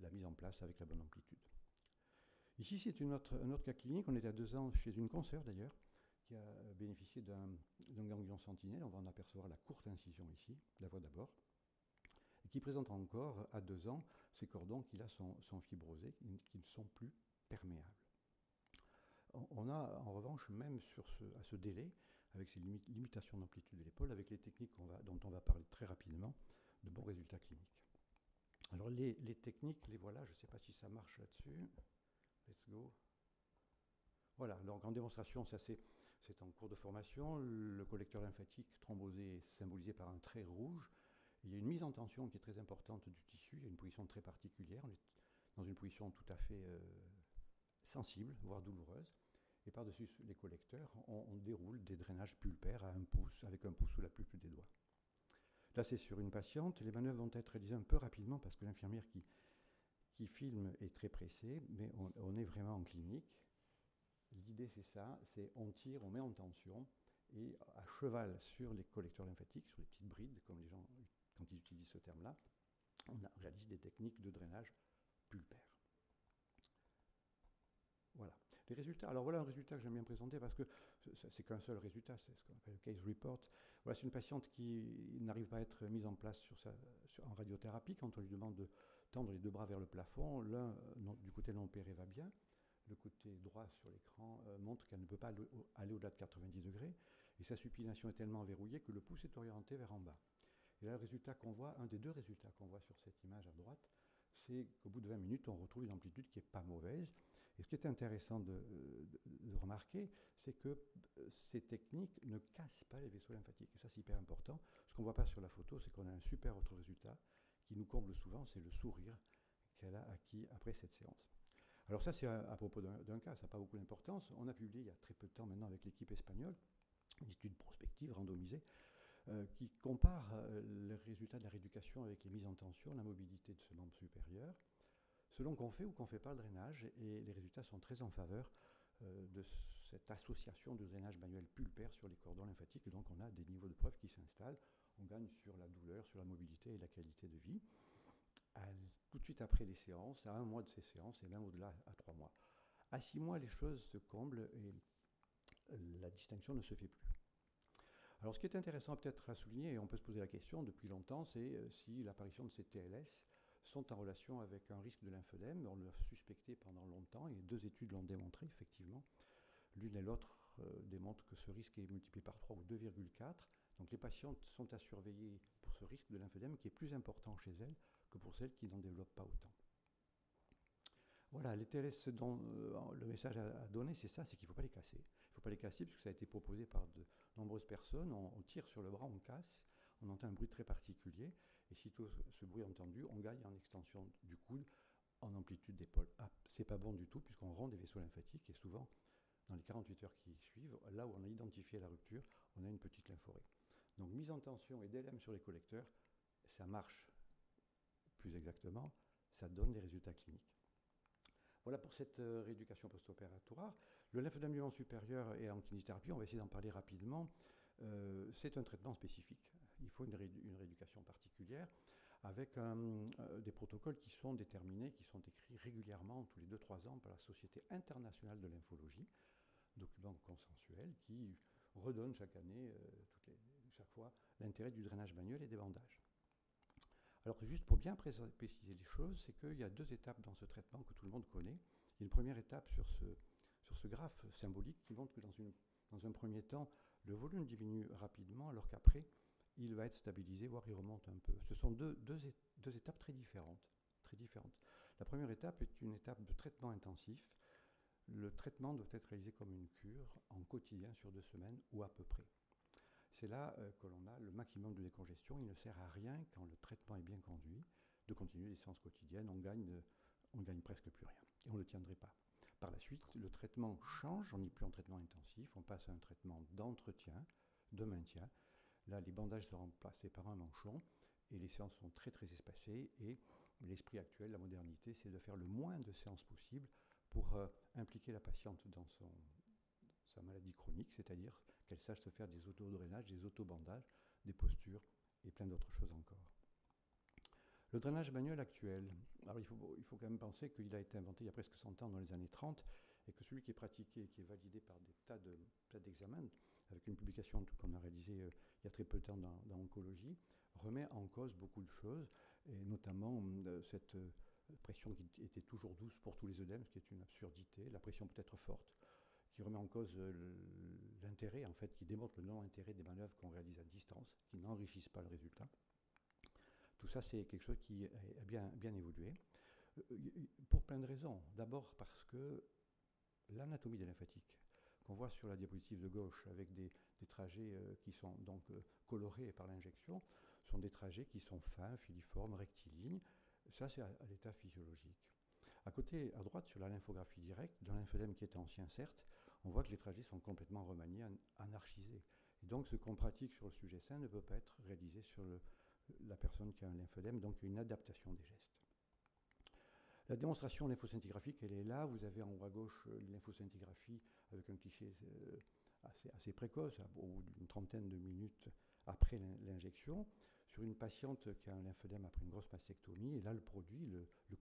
la mise en place avec la bonne amplitude. Ici, c'est un autre cas clinique. On était à 2 ans chez une consoeur d'ailleurs, qui a bénéficié d'un ganglion sentinelle. On va en apercevoir la courte incision ici, la voie d'abord, et qui présente encore à 2 ans ces cordons qui là sont fibrosés, qui ne sont plus perméables. On a en revanche, même à ce délai, avec ses limitations d'amplitude de l'épaule, avec les techniques dont on va parler très rapidement, de bons résultats cliniques. Alors les techniques, les voilà, je ne sais pas si ça marche là-dessus. Let's go. Voilà, donc en démonstration, c'est en cours de formation. Le collecteur lymphatique thrombosé est symbolisé par un trait rouge. Il y a une mise en tension qui est très importante du tissu. Il y a une position très particulière. On est dans une position tout à fait sensible, voire douloureuse. Et par-dessus les collecteurs, on déroule des drainages pulpaires à 1 pouce, avec 1 pouce sous la pulpe des doigts. Là, c'est sur une patiente. Les manœuvres vont être réalisées un peu rapidement parce que l'infirmière qui filme est très pressée, mais on est vraiment en clinique. L'idée, c'est ça, c'est on tire, on met en tension, et à cheval sur les collecteurs lymphatiques, sur les petites brides, comme les gens, quand ils utilisent ce terme-là, on réalise des techniques de drainage pulpaire. Voilà. Les résultats, alors voilà un résultat que j'aime bien présenter parce que c'est qu'un seul résultat, c'est ce qu'on appelle le case report. Voilà, c'est une patiente qui n'arrive pas à être mise en place en radiothérapie. Quand on lui demande de tendre les 2 bras vers le plafond, l'un du côté non opéré va bien. Le côté droit sur l'écran montre qu'elle ne peut pas aller au-delà de 90 degrés et sa supination est tellement verrouillée que le pouce est orienté vers en bas. Et là, le résultat qu'on voit, un des 2 résultats qu'on voit sur cette image à droite, c'est qu'au bout de 20 minutes, on retrouve une amplitude qui n'est pas mauvaise. Et ce qui est intéressant de remarquer, c'est que ces techniques ne cassent pas les vaisseaux lymphatiques. Et ça, c'est hyper important. Ce qu'on ne voit pas sur la photo, c'est qu'on a un super autre résultat qui nous comble souvent, c'est le sourire qu'elle a acquis après cette séance. Alors ça, c'est à propos d'un cas, ça n'a pas beaucoup d'importance. On a publié il y a très peu de temps maintenant avec l'équipe espagnole une étude prospective randomisée qui compare les résultats de la rééducation avec les mises en tension, la mobilité de ce membre supérieur, selon qu'on fait ou qu'on ne fait pas le drainage, et les résultats sont très en faveur de cette association de drainage manuel pulpaire sur les cordons lymphatiques, et donc on a des niveaux de preuve qui s'installent, on gagne sur la douleur, sur la mobilité et la qualité de vie. Tout de suite après les séances, à 1 mois de ces séances, et même au-delà, à 3 mois. À 6 mois, les choses se comblent et la distinction ne se fait plus. Alors, ce qui est intéressant peut-être à souligner, et on peut se poser la question depuis longtemps, c'est si l'apparition de ces TLS sont en relation avec un risque de lymphœdème. On l'a suspecté pendant longtemps, et 2 études l'ont démontré, effectivement. L'une et l'autre démontrent que ce risque est multiplié par 3 ou 2,4. Donc, les patientes sont à surveiller pour ce risque de lymphœdème qui est plus important chez elles que pour celles qui n'en développent pas autant. Voilà, les TLS dont le message à donner, c'est ça, c'est qu'il ne faut pas les casser. Il ne faut pas les casser parce que ça a été proposé par de nombreuses personnes. On tire sur le bras, on casse, on entend un bruit très particulier, et sitôt ce bruit entendu, on gagne en extension du coude, en amplitude d'épaule. Ah, c'est pas bon du tout puisqu'on rompt des vaisseaux lymphatiques, et souvent, dans les 48 heures qui suivent, là où on a identifié la rupture, on a une petite lymphorrhée. Donc mise en tension et DLM sur les collecteurs, ça marche. Plus exactement, ça donne des résultats cliniques. Voilà pour cette rééducation post-opératoire. Le lymphodème du membre supérieur et en kinésithérapie, on va essayer d'en parler rapidement. C'est un traitement spécifique. Il faut une rééducation particulière avec des protocoles qui sont déterminés, qui sont écrits régulièrement tous les 2-3 ans par la Société internationale de lymphologie, document consensuel qui redonne chaque année, chaque fois, l'intérêt du drainage manuel et des bandages. Alors juste pour bien préciser les choses, c'est qu'il y a 2 étapes dans ce traitement que tout le monde connaît. Il y a une première étape sur ce graphe symbolique qui montre que dans un premier temps, le volume diminue rapidement, alors qu'après, il va être stabilisé, voire il remonte un peu. Ce sont deux étapes très différentes. La première étape est une étape de traitement intensif. Le traitement doit être réalisé comme une cure en quotidien sur 2 semaines ou à peu près. C'est là que l'on a le maximum de décongestion. Il ne sert à rien, quand le traitement est bien conduit, de continuer les séances quotidiennes. On gagne presque plus rien. Et on ne le tiendrait pas. Par la suite, le traitement change. On n'est plus en traitement intensif. On passe à un traitement d'entretien, de maintien. Là, les bandages sont remplacés par un manchon. Et les séances sont très, très espacées. Et l'esprit actuel, la modernité, c'est de faire le moins de séances possible pour impliquer la patiente dans sa maladie chronique, c'est-à-dire qu'elle sache se faire des autodrainages, des autobandages, des postures et plein d'autres choses encore. Le drainage manuel actuel, alors il faut quand même penser qu'il a été inventé il y a presque 100 ans, dans les années 30, et que celui qui est pratiqué, qui est validé par des tas d'examens, avec une publication qu'on a réalisée il y a très peu de temps dans Oncologie, remet en cause beaucoup de choses, et notamment cette pression qui était toujours douce pour tous les œdèmes, ce qui est une absurdité, la pression peut être forte, qui remet en cause l'intérêt, en fait, qui démontre le non-intérêt des manœuvres qu'on réalise à distance, qui n'enrichissent pas le résultat. Tout ça, c'est quelque chose qui a bien évolué, pour plein de raisons. D'abord parce que l'anatomie des lymphatiques qu'on voit sur la diapositive de gauche avec des trajets qui sont donc colorés par l'injection, sont des trajets qui sont fins, filiformes, rectilignes. Ça, c'est à l'état physiologique. À côté, à droite, sur la lymphographie directe, d'un lymphodème qui était ancien, certes, on voit que les trajets sont complètement remaniés, anarchisés. Et donc, ce qu'on pratique sur le sujet sain ne peut pas être réalisé sur la personne qui a un lymphodème, donc une adaptation des gestes. La démonstration lymphoscintigraphique, elle est là. Vous avez en haut à gauche une lymphoscintigraphie avec un cliché assez précoce, au bout d'une trentaine de minutes après l'injection, sur une patiente qui a un lymphœdème après une grosse mastectomie. Et là, le produit, le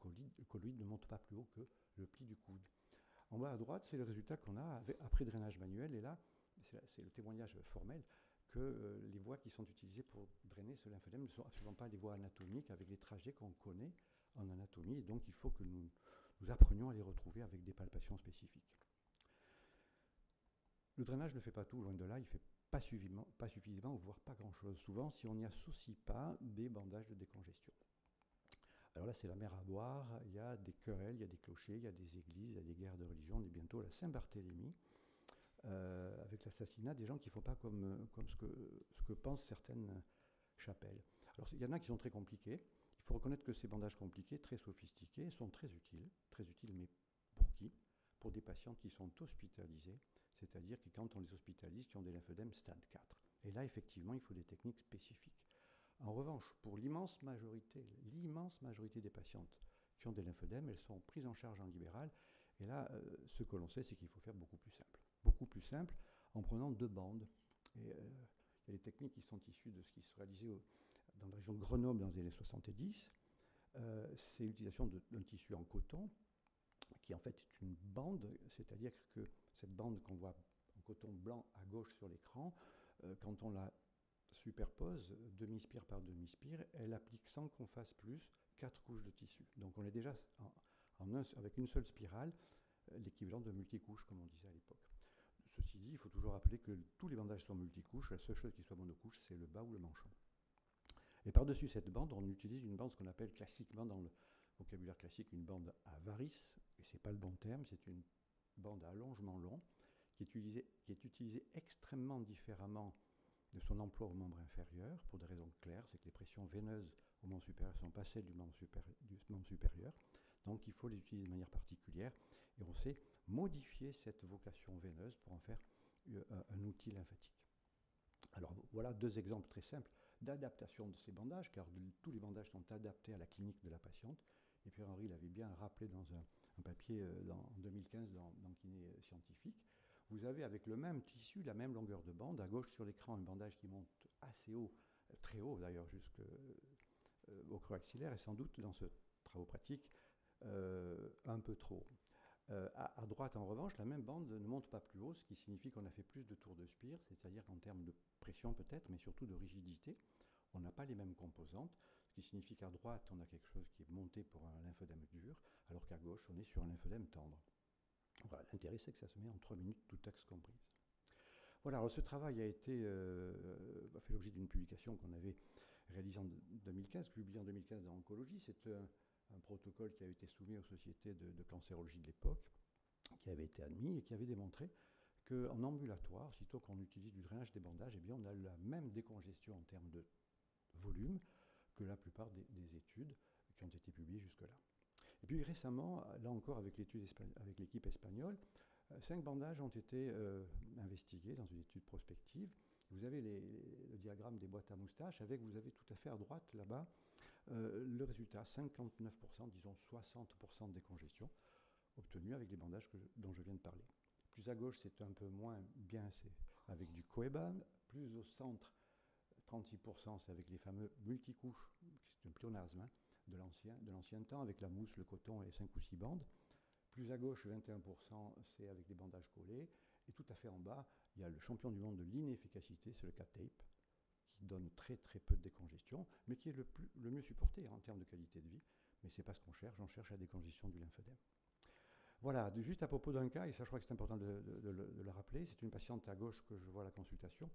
colloïde ne monte pas plus haut que le pli du coude. En bas à droite, c'est le résultat qu'on a après drainage manuel. Et là, c'est le témoignage formel que les voies qui sont utilisées pour drainer ce lymphœdème ne sont absolument pas des voies anatomiques avec les trajets qu'on connaît en anatomie. Et donc, il faut que nous apprenions à les retrouver avec des palpations spécifiques. Le drainage ne fait pas tout, loin de là. Il ne fait pas suffisamment, voire pas grand-chose. Souvent, si on n'y associe pas des bandages de décongestion. Alors là, c'est la mer à boire. Il y a des querelles, il y a des clochers, il y a des églises, il y a des guerres de religion. On est bientôt à la Saint-Barthélemy, avec l'assassinat des gens qui ne font pas comme ce que pensent certaines chapelles. Alors, il y en a qui sont très compliqués. Il faut reconnaître que ces bandages compliqués, très sophistiqués, sont très utiles, mais pour qui? Pour des patients qui sont hospitalisés, c'est-à-dire que quand on les hospitalise, qui ont des lymphœdèmes stade 4. Et là, effectivement, il faut des techniques spécifiques. En revanche, pour l'immense majorité des patientes qui ont des lymphœdèmes, elles sont prises en charge en libéral. Et là, ce que l'on sait, c'est qu'il faut faire beaucoup plus simple, en prenant 2 bandes. Et il y a des techniques qui sont issues de ce qui se réalisait dans la région de Grenoble dans les années 70. C'est l'utilisation d'un tissu en coton, qui en fait est une bande, c'est-à-dire que cette bande qu'on voit en coton blanc à gauche sur l'écran, quand on la superpose demi-spire par demi-spire, elle applique sans qu'on fasse plus 4 couches de tissu. Donc on est déjà avec une seule spirale, l'équivalent de multicouches, comme on disait à l'époque. Ceci dit, il faut toujours rappeler que tous les bandages sont multicouches, la seule chose qui soit monocouche, c'est le bas ou le manchon. Et par-dessus cette bande, on utilise une bande, ce qu'on appelle classiquement dans le vocabulaire classique, une bande à varices, et ce n'est pas le bon terme, c'est une bande à allongement long, qui est utilisée extrêmement différemment de son emploi au membre inférieur, pour des raisons claires, c'est que les pressions veineuses au membre supérieur ne sont pas celles du membre supérieur, donc il faut les utiliser de manière particulière, et on sait modifier cette vocation veineuse pour en faire un outil lymphatique. Alors voilà 2 exemples très simples d'adaptation de ces bandages, car tous les bandages sont adaptés à la clinique de la patiente, et Pierre-Henri l'avait bien rappelé dans un papier en 2015 dans Kiné Scientifique. Vous avez avec le même tissu, la même longueur de bande, à gauche sur l'écran un bandage qui monte assez haut, très haut d'ailleurs, jusqu'au creux axillaire, et sans doute dans ce travail pratique, un peu trop haut. À droite, en revanche, la même bande ne monte pas plus haut, ce qui signifie qu'on a fait plus de tours de spire, c'est-à-dire qu'en termes de pression peut-être, mais surtout de rigidité, on n'a pas les mêmes composantes, ce qui signifie qu'à droite, on a quelque chose qui est monté pour un lymphœdème dur, alors qu'à gauche, on est sur un lymphœdème tendre. Voilà, l'intérêt, c'est que ça se met en 3 minutes, toute axe comprise. Voilà, alors ce travail a fait l'objet d'une publication qu'on avait réalisée en 2015, publiée en 2015 dans Oncologie. C'est un protocole qui avait été soumis aux sociétés de cancérologie de l'époque, qui avait été admis et qui avait démontré qu'en ambulatoire, sitôt qu'on utilise du drainage des bandages, eh bien, on a la même décongestion en termes de volume que la plupart des études qui ont été publiées jusque-là. Et puis récemment, là encore avec l'équipe espagnole, 5 bandages ont été investigués dans une étude prospective. Vous avez le diagramme des boîtes à moustaches avec, vous avez tout à fait à droite là-bas, le résultat, 59%, disons 60% de décongestion obtenue avec les bandages dont je viens de parler. Plus à gauche, c'est un peu moins bien, c'est avec du Coeban. Plus au centre, 36%, c'est avec les fameux multicouches, c'est un pléonasme de l'ancien temps, avec la mousse, le coton et les 5 ou 6 bandes. Plus à gauche, 21%, c'est avec des bandages collés. Et tout à fait en bas, il y a le champion du monde de l'inefficacité, c'est le K-tape, qui donne très très peu de décongestion, mais qui est le mieux supporté en termes de qualité de vie. Mais ce n'est pas ce qu'on cherche, on cherche la décongestion du lymphœdème. Voilà, juste à propos d'un cas, et ça je crois que c'est important de le rappeler, c'est une patiente à gauche que je vois à la consultation,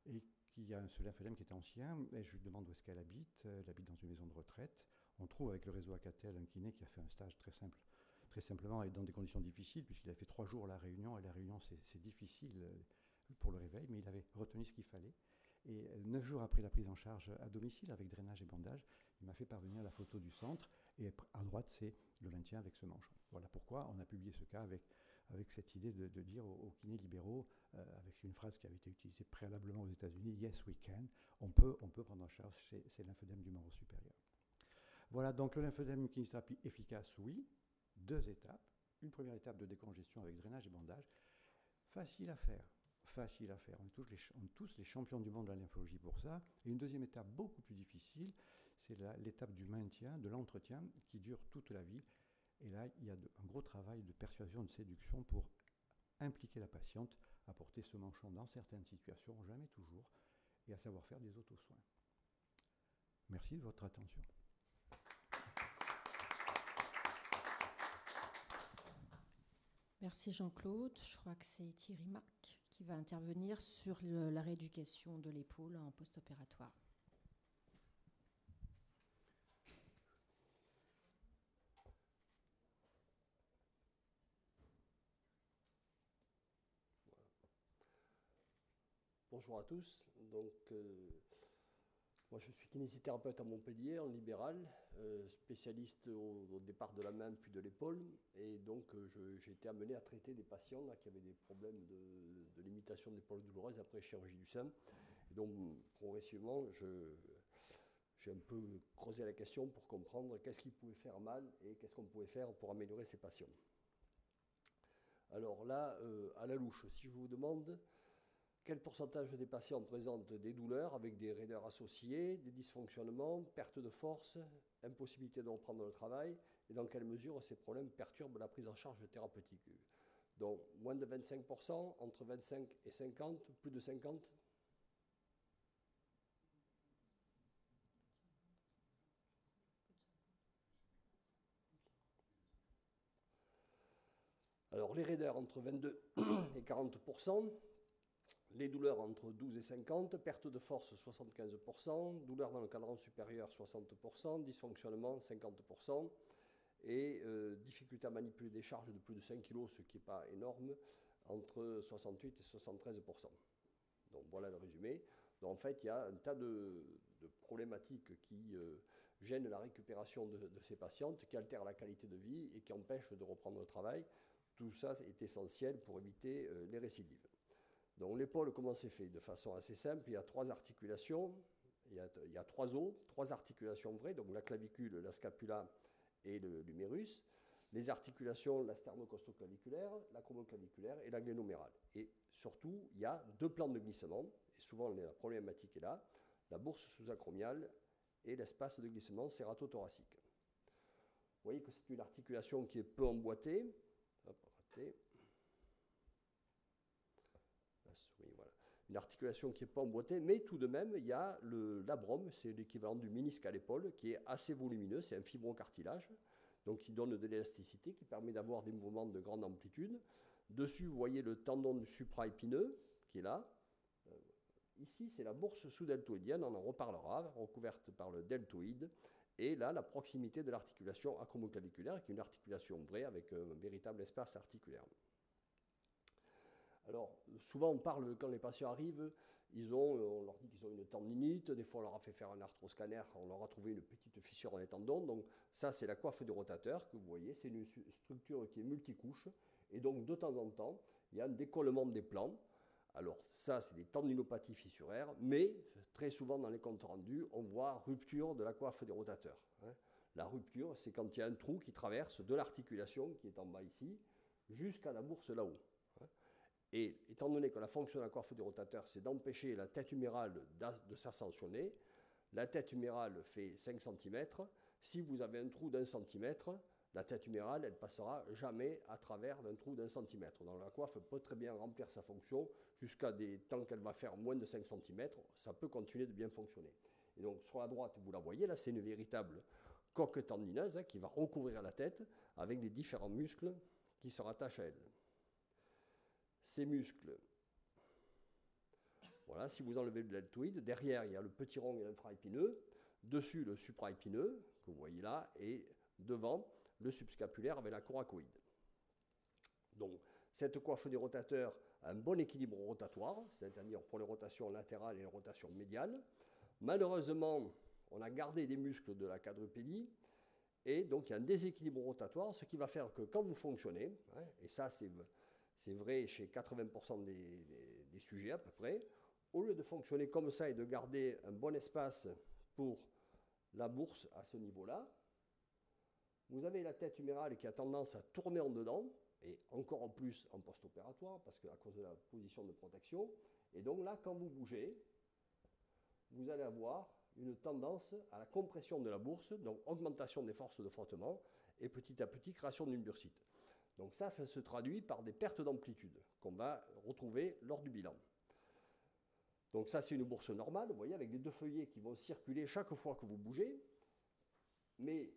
et qui a ce lymphœdème qui est ancien, et je lui demande où est-ce qu'elle habite. Elle habite dans une maison de retraite. On trouve avec le réseau Acatel un kiné qui a fait un stage très simple, très simplement, et dans des conditions difficiles, puisqu'il a fait 3 jours la réunion, et la réunion c'est difficile pour le réveil, mais il avait retenu ce qu'il fallait. Et 9 jours après la prise en charge à domicile avec drainage et bandage, il m'a fait parvenir la photo du centre, et à droite c'est le maintien avec ce manchon. Voilà pourquoi on a publié ce cas avec cette idée de dire aux kinés libéraux, avec une phrase qui avait été utilisée préalablement aux États-Unis, yes we can, on peut prendre en charge ces lymphœdèmes du membre supérieur. Voilà, donc le lymphœdème kinésithérapie efficace, oui. 2 étapes. Une première étape de décongestion avec drainage et bandage. Facile à faire. Facile à faire. On est tous les champions du monde de la lymphologie pour ça. Et une deuxième étape beaucoup plus difficile, c'est l'étape du maintien, de l'entretien, qui dure toute la vie. Et là, il y a un gros travail de persuasion, de séduction pour impliquer la patiente à porter ce manchon dans certaines situations, jamais toujours, et à savoir faire des auto-soins. Merci de votre attention. Merci Jean-Claude. Je crois que c'est Thierry Marc qui va intervenir sur la rééducation de l'épaule en post-opératoire. Bonjour à tous. Donc, moi, je suis kinésithérapeute à Montpellier, en libéral, spécialiste au départ de la main puis de l'épaule. Et donc, j'ai été amené à traiter des patients là, qui avaient des problèmes de limitation d'épaule douloureuse après chirurgie du sein. Et donc, progressivement, j'ai un peu creusé la question pour comprendre qu'est-ce qui pouvait faire mal et qu'est-ce qu'on pouvait faire pour améliorer ces patients. Alors là, à la louche, si je vous demande quel pourcentage des patients présentent des douleurs avec des raideurs associées, des dysfonctionnements, perte de force, impossibilité de reprendre le travail, et dans quelle mesure ces problèmes perturbent la prise en charge thérapeutique. Donc moins de 25%, entre 25 et 50, plus de 50. Alors les raideurs entre 22 et 40%. Les douleurs entre 12 et 50, perte de force 75%, douleurs dans le cadran supérieur 60%, dysfonctionnement 50%, et difficulté à manipuler des charges de plus de 5 kg, ce qui n'est pas énorme, entre 68 et 73%. Donc voilà le résumé. Donc en fait, il y a un tas de problématiques qui gênent la récupération de ces patientes, qui altèrent la qualité de vie et qui empêchent de reprendre le travail. Tout ça est essentiel pour éviter les récidives. Donc l'épaule, comment c'est fait? De façon assez simple, il y a 3 articulations, il y a 3 os, 3 articulations vraies, donc la clavicule, la scapula et l'humérus. Les articulations, la sternocostoclaviculaire, l'acromoclaviculaire et la glénomérale. Et surtout, il y a 2 plans de glissement, et souvent la problématique est là, la bourse sous-acromiale et l'espace de glissement cérato-thoracique. Vous voyez que c'est une articulation qui est peu emboîtée. Hop, raté. Voilà. Une articulation qui n'est pas emboîtée, mais tout de même, il y a le labrum, c'est l'équivalent du ménisque à l'épaule, qui est assez volumineux, c'est un fibrocartilage, donc qui donne de l'élasticité, qui permet d'avoir des mouvements de grande amplitude. Dessus, vous voyez le tendon supraépineux, qui est là. Ici, c'est la bourse sous-deltoïdienne, on en reparlera, recouverte par le deltoïde. Et là, la proximité de l'articulation acromoclaviculaire, qui est une articulation vraie, avec un véritable espace articulaire. Alors, souvent on parle, quand les patients arrivent, on leur dit qu'ils ont une tendinite, des fois on leur a fait faire un arthroscanner, on leur a trouvé une petite fissure dans les tendons, donc ça c'est la coiffe du rotateur que vous voyez, c'est une structure qui est multicouche, et donc de temps en temps, il y a un décollement des plans. Alors ça c'est des tendinopathies fissuraires, mais très souvent dans les comptes rendus, on voit rupture de la coiffe des rotateurs. La rupture, c'est quand il y a un trou qui traverse de l'articulation, qui est en bas ici, jusqu'à la bourse là-haut. Et étant donné que la fonction de la coiffe du rotateur, c'est d'empêcher la tête humérale de s'ascensionner, la tête humérale fait 5 cm. Si vous avez un trou d'1 cm, la tête humérale, elle ne passera jamais à travers d'un trou d'1 cm. Donc la coiffe peut très bien remplir sa fonction jusqu'à des temps qu'elle va faire moins de 5 cm. Ça peut continuer de bien fonctionner. Et donc sur la droite, vous la voyez, là c'est une véritable coque tendineuse qui va recouvrir la tête avec les différents muscles qui se rattachent à elle. Ces muscles, voilà, si vous enlevez le deltoïde, derrière il y a le petit rond et l'infraépineux, dessus le supraépineux, que vous voyez là, et devant le subscapulaire avec la coracoïde. Donc, cette coiffe des rotateurs a un bon équilibre rotatoire, c'est-à-dire pour les rotations latérales et les rotations médiales. Malheureusement, on a gardé des muscles de la quadrupédie, et donc il y a un déséquilibre rotatoire, ce qui va faire que quand vous fonctionnez, hein, et ça c'est vrai chez 80% des sujets à peu près, au lieu de fonctionner comme ça et de garder un bon espace pour la bourse à ce niveau-là, vous avez la tête humérale qui a tendance à tourner en dedans, et encore en plus en post-opératoire, parce qu'à cause de la position de protection. Et donc là, quand vous bougez, vous allez avoir une tendance à la compression de la bourse, donc augmentation des forces de frottement, et petit à petit création d'une bursite. Donc ça se traduit par des pertes d'amplitude qu'on va retrouver lors du bilan. Donc ça, c'est une bourse normale, vous voyez, avec les deux feuillets qui vont circuler chaque fois que vous bougez. Mais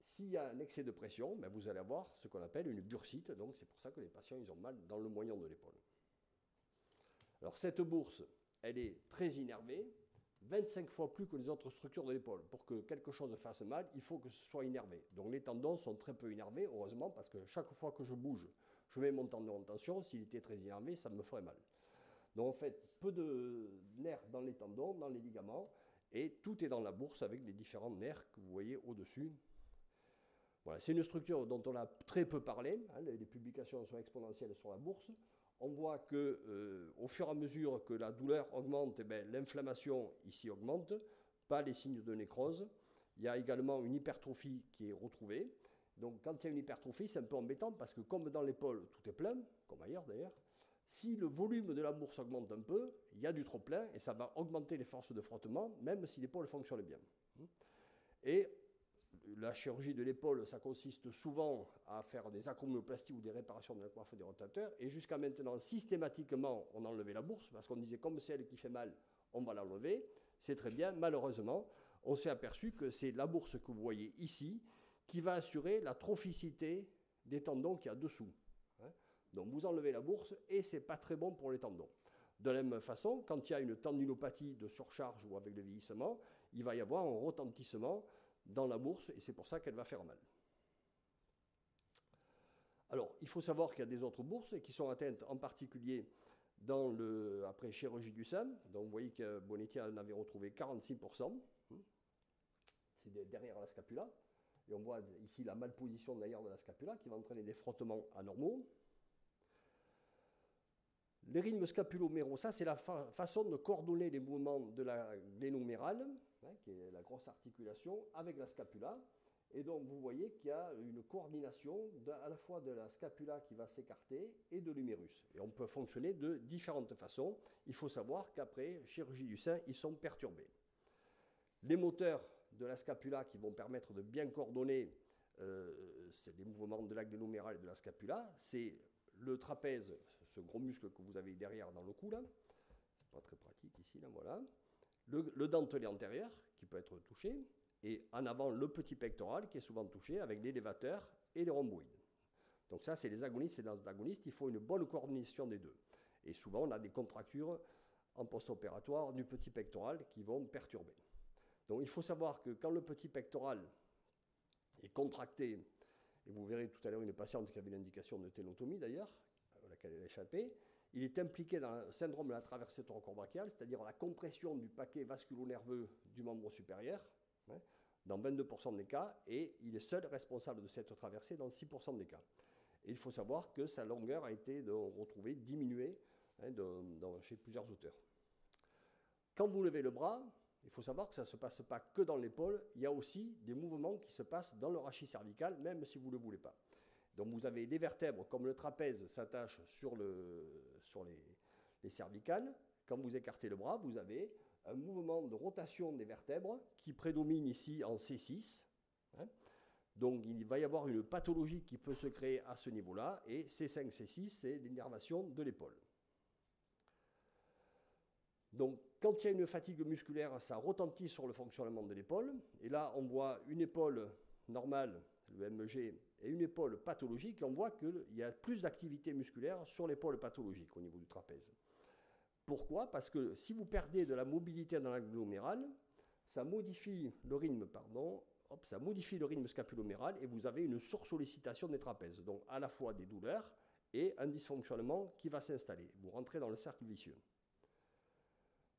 s'il y a un excès de pression, ben vous allez avoir ce qu'on appelle une bursite. Donc c'est pour ça que les patients ils ont mal dans le moignon de l'épaule. Alors cette bourse, elle est très innervée, 25 fois plus que les autres structures de l'épaule. Pour que quelque chose fasse mal, il faut que ce soit innervé. Donc les tendons sont très peu innervés, heureusement, parce que chaque fois que je bouge, je mets mon tendon en tension. S'il était très innervé, ça me ferait mal. Donc en fait, peu de nerfs dans les tendons, dans les ligaments, et tout est dans la bourse avec les différents nerfs que vous voyez au-dessus. Voilà, c'est une structure dont on a très peu parlé, hein, les publications sont exponentielles sur la bourse. On voit qu'au fur et à mesure que la douleur augmente, l'inflammation ici augmente, pas les signes de nécrose. Il y a également une hypertrophie qui est retrouvée. Donc quand il y a une hypertrophie, c'est un peu embêtant parce que comme dans l'épaule, tout est plein, comme ailleurs d'ailleurs, si le volume de la bourse augmente un peu, il y a du trop plein et ça va augmenter les forces de frottement, même si l'épaule fonctionne bien. Et la chirurgie de l'épaule, ça consiste souvent à faire des acromioplasties ou des réparations de la coiffe des rotateurs. Et jusqu'à maintenant, systématiquement, on enlevait la bourse parce qu'on disait comme c'est elle qui fait mal, on va l'enlever. C'est très bien. Malheureusement, on s'est aperçu que c'est la bourse que vous voyez ici qui va assurer la trophicité des tendons qu'il y a dessous. Donc vous enlevez la bourse et ce n'est pas très bon pour les tendons. De la même façon, quand il y a une tendinopathie de surcharge ou avec le vieillissement, il va y avoir un retentissement dans la bourse et c'est pour ça qu'elle va faire mal. Alors, il faut savoir qu'il y a des autres bourses qui sont atteintes en particulier après chirurgie du sein. Donc vous voyez que Bonetti en avait retrouvé 46%. C'est derrière la scapula. Et on voit ici la malposition d'ailleurs de la scapula qui va entraîner des frottements anormaux. Les rythmes scapulo-méraux, ça c'est la façon de coordonner les mouvements de la glénomérale, qui est la grosse articulation, avec la scapula. Et donc vous voyez qu'il y a une coordination à la fois de la scapula qui va s'écarter et de l'humérus. Et on peut fonctionner de différentes façons. Il faut savoir qu'après chirurgie du sein, ils sont perturbés. Les moteurs de la scapula qui vont permettre de bien coordonner les mouvements de la glénomérale et de la scapula, c'est le trapèze, ce gros muscle que vous avez derrière dans le cou là, c'est pas très pratique ici là, voilà. Le dentelé antérieur qui peut être touché, et en avant le petit pectoral qui est souvent touché avec l'élévateur et les rhomboïdes. Donc ça c'est les agonistes et les antagonistes, il faut une bonne coordination des deux. Et souvent on a des contractures en post-opératoire du petit pectoral qui vont perturber. Donc il faut savoir que quand le petit pectoral est contracté, et vous verrez tout à l'heure une patiente qui avait une indication de ténotomie d'ailleurs, à laquelle elle a échappé, il est impliqué dans le syndrome de la traversée thoracobrachiale, c'est-à-dire la compression du paquet vasculo-nerveux du membre supérieur, dans 22% des cas, et il est seul responsable de cette traversée dans 6% des cas. Et il faut savoir que sa longueur a été retrouvée diminuée chez plusieurs auteurs. Quand vous levez le bras, il faut savoir que ça ne se passe pas que dans l'épaule, il y a aussi des mouvements qui se passent dans le rachis cervical, même si vous ne le voulez pas. Donc vous avez des vertèbres, comme le trapèze s'attache sur les cervicales. Quand vous écartez le bras, vous avez un mouvement de rotation des vertèbres qui prédomine ici en C6. Donc il va y avoir une pathologie qui peut se créer à ce niveau-là, et C5, C6, c'est l'innervation de l'épaule. Donc quand il y a une fatigue musculaire, ça retentit sur le fonctionnement de l'épaule. Et là, on voit une épaule normale, le MEG, et une épaule pathologique, on voit qu'il y a plus d'activité musculaire sur l'épaule pathologique au niveau du trapèze. Pourquoi? Parce que si vous perdez de la mobilité dans l'aggloméral, ça modifie le rythme, ça modifie le rythme scapulo-huméral et vous avez une sursollicitation des trapèzes. Donc à la fois des douleurs et un dysfonctionnement qui va s'installer. Vous rentrez dans le cercle vicieux.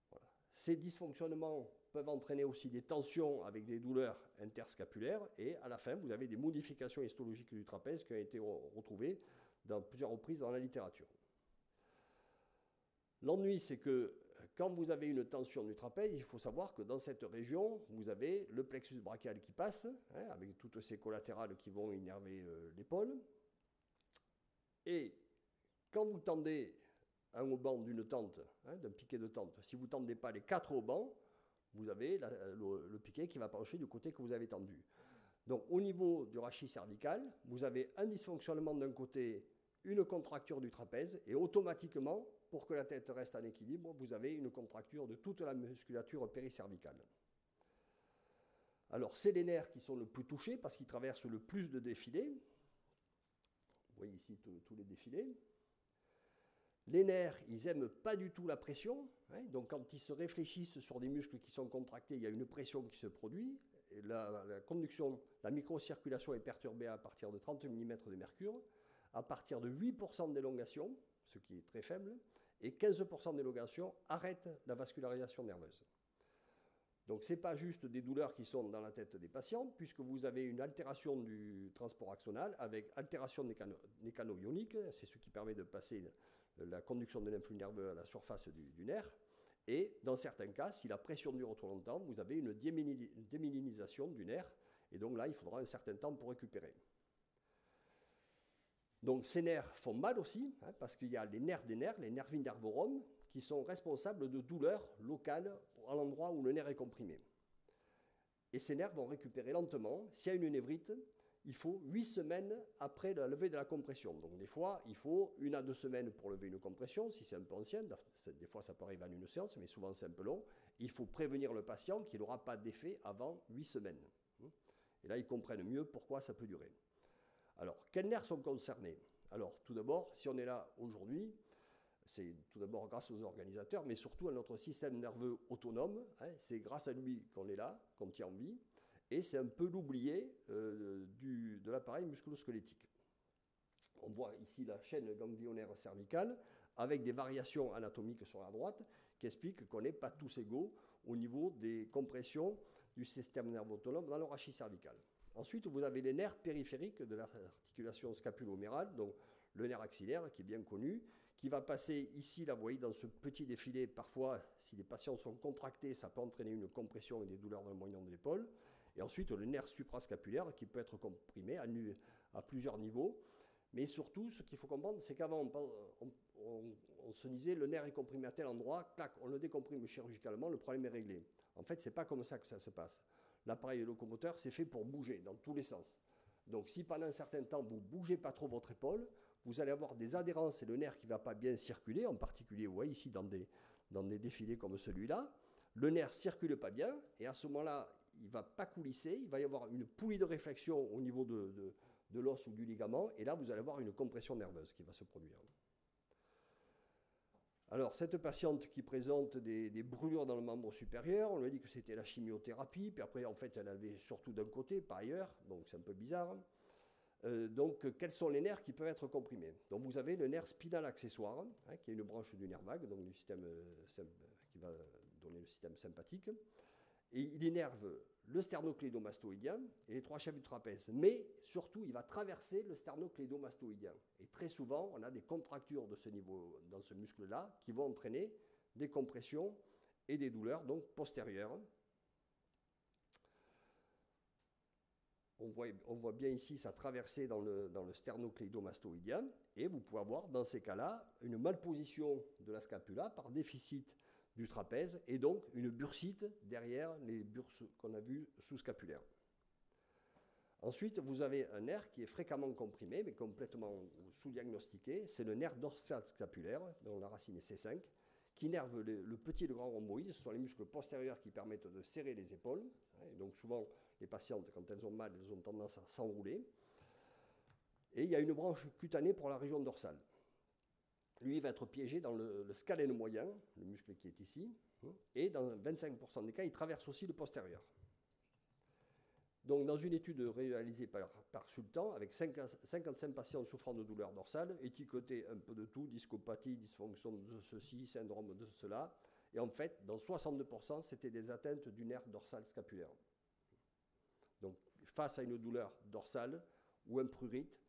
Voilà. Ces dysfonctionnements peuvent entraîner aussi des tensions avec des douleurs interscapulaires et à la fin, vous avez des modifications histologiques du trapèze qui ont été retrouvées dans plusieurs reprises dans la littérature. L'ennui, c'est que quand vous avez une tension du trapèze, il faut savoir que dans cette région, vous avez le plexus brachial qui passe, avec toutes ces collatérales qui vont innerver l'épaule. Et quand vous tendez un haubans d'une tente, d'un piquet de tente, si vous ne tendez pas les 4 haubans, vous avez le piquet qui va pencher du côté que vous avez tendu. Donc au niveau du rachis cervical, vous avez un dysfonctionnement d'un côté, une contracture du trapèze, et automatiquement, pour que la tête reste en équilibre, vous avez une contracture de toute la musculature péricervicale. Alors, c'est les nerfs qui sont le plus touchés parce qu'ils traversent le plus de défilés. Vous voyez ici tous les défilés. Les nerfs, ils n'aiment pas du tout la pression. Donc, quand ils se réfléchissent sur des muscles qui sont contractés, il y a une pression qui se produit. Et la microcirculation est perturbée à partir de 30 mm de mercure, à partir de 8% d'élongation, ce qui est très faible, et 15% d'élongation arrête la vascularisation nerveuse. Donc ce n'est pas juste des douleurs qui sont dans la tête des patients, puisque vous avez une altération du transport axonal avec altération mécano-ionique, c'est ce qui permet de passer la conduction de l'influx nerveux à la surface du nerf, et dans certains cas, si la pression dure trop longtemps, vous avez une démyélinisation du nerf, et donc là, il faudra un certain temps pour récupérer. Donc ces nerfs font mal aussi, parce qu'il y a les nerfs des nerfs, les nervi nervorum, qui sont responsables de douleurs locales à l'endroit où le nerf est comprimé. Et ces nerfs vont récupérer lentement. S'il y a une névrite, il faut 8 semaines après la levée de la compression. Donc des fois, il faut 1 à 2 semaines pour lever une compression, si c'est un peu ancien. Des fois, ça peut arriver en une séance, mais souvent c'est un peu long. Il faut prévenir le patient qu'il n'aura pas d'effet avant 8 semaines. Et là, ils comprennent mieux pourquoi ça peut durer. Alors, quels nerfs sont concernés? Alors, tout d'abord, si on est là aujourd'hui, c'est tout d'abord grâce aux organisateurs, mais surtout à notre système nerveux autonome. C'est grâce à lui qu'on est là, qu'on tient en vie, et c'est un peu l'oublié de l'appareil musculo-squelettique. On voit ici la chaîne ganglionnaire cervicale, avec des variations anatomiques sur la droite, qui expliquent qu'on n'est pas tous égaux au niveau des compressions du système nerveux autonome dans le rachis cervical. Ensuite, vous avez les nerfs périphériques de l'articulation scapulo-humérale, donc le nerf axillaire qui est bien connu, qui va passer ici, là, vous voyez, dans ce petit défilé. Parfois, si les patients sont contractés, ça peut entraîner une compression et des douleurs dans le moyen de l'épaule. Et ensuite, le nerf suprascapulaire qui peut être comprimé à plusieurs niveaux. Mais surtout, ce qu'il faut comprendre, c'est qu'avant, on se disait le nerf est comprimé à tel endroit, clac, on le décomprime chirurgicalement, le problème est réglé. En fait, ce n'est pas comme ça que ça se passe. L'appareil locomoteur, c'est fait pour bouger dans tous les sens. Donc, si pendant un certain temps, vous ne bougez pas trop votre épaule, vous allez avoir des adhérences et le nerf qui ne va pas bien circuler, en particulier, vous voyez ici, dans des défilés comme celui-là. Le nerf ne circule pas bien, et à ce moment-là, il ne va pas coulisser, il va y avoir une poulie de réflexion au niveau de l'os ou du ligament, et là, vous allez avoir une compression nerveuse qui va se produire. Alors, cette patiente qui présente des brûlures dans le membre supérieur, on lui a dit que c'était la chimiothérapie, puis après, en fait, elle avait surtout d'un côté, pas ailleurs, donc c'est un peu bizarre. Donc, quels sont les nerfs qui peuvent être comprimés? Donc, vous avez le nerf spinal accessoire, qui est une branche du nerf vague, donc du système qui va donner le système sympathique. Et il innerve le sternocléidomastoïdien et les 3 chefs du trapèze. Mais surtout, il va traverser le sternocléidomastoïdien. Et très souvent, on a des contractures de ce niveau, dans ce muscle-là, qui vont entraîner des compressions et des douleurs donc postérieures. On voit bien ici ça traverser dans le sternocléidomastoïdien. Et vous pouvez avoir, dans ces cas-là, une malposition de la scapula par déficit du trapèze et donc une bursite derrière les burses qu'on a vues sous-scapulaires. Ensuite, vous avez un nerf qui est fréquemment comprimé, mais complètement sous-diagnostiqué. C'est le nerf dorsal scapulaire, dont la racine est C5, qui innerve le petit et le grand rhomboïde. Ce sont les muscles postérieurs qui permettent de serrer les épaules. Et donc souvent, Les patientes, quand elles ont mal, elles ont tendance à s'enrouler. Et il y a une branche cutanée pour la région dorsale. Lui, il va être piégé dans le scalène moyen, le muscle qui est ici, et dans 25% des cas, il traverse aussi le postérieur. Donc, dans une étude réalisée par Sultan, avec 55 patients souffrant de douleurs dorsales, étiquetés un peu de tout, discopathie, dysfonction de ceci, syndrome de cela, et en fait, dans 62%, c'était des atteintes du nerf dorsal scapulaire. Donc, face à une douleur dorsale ou un prurite,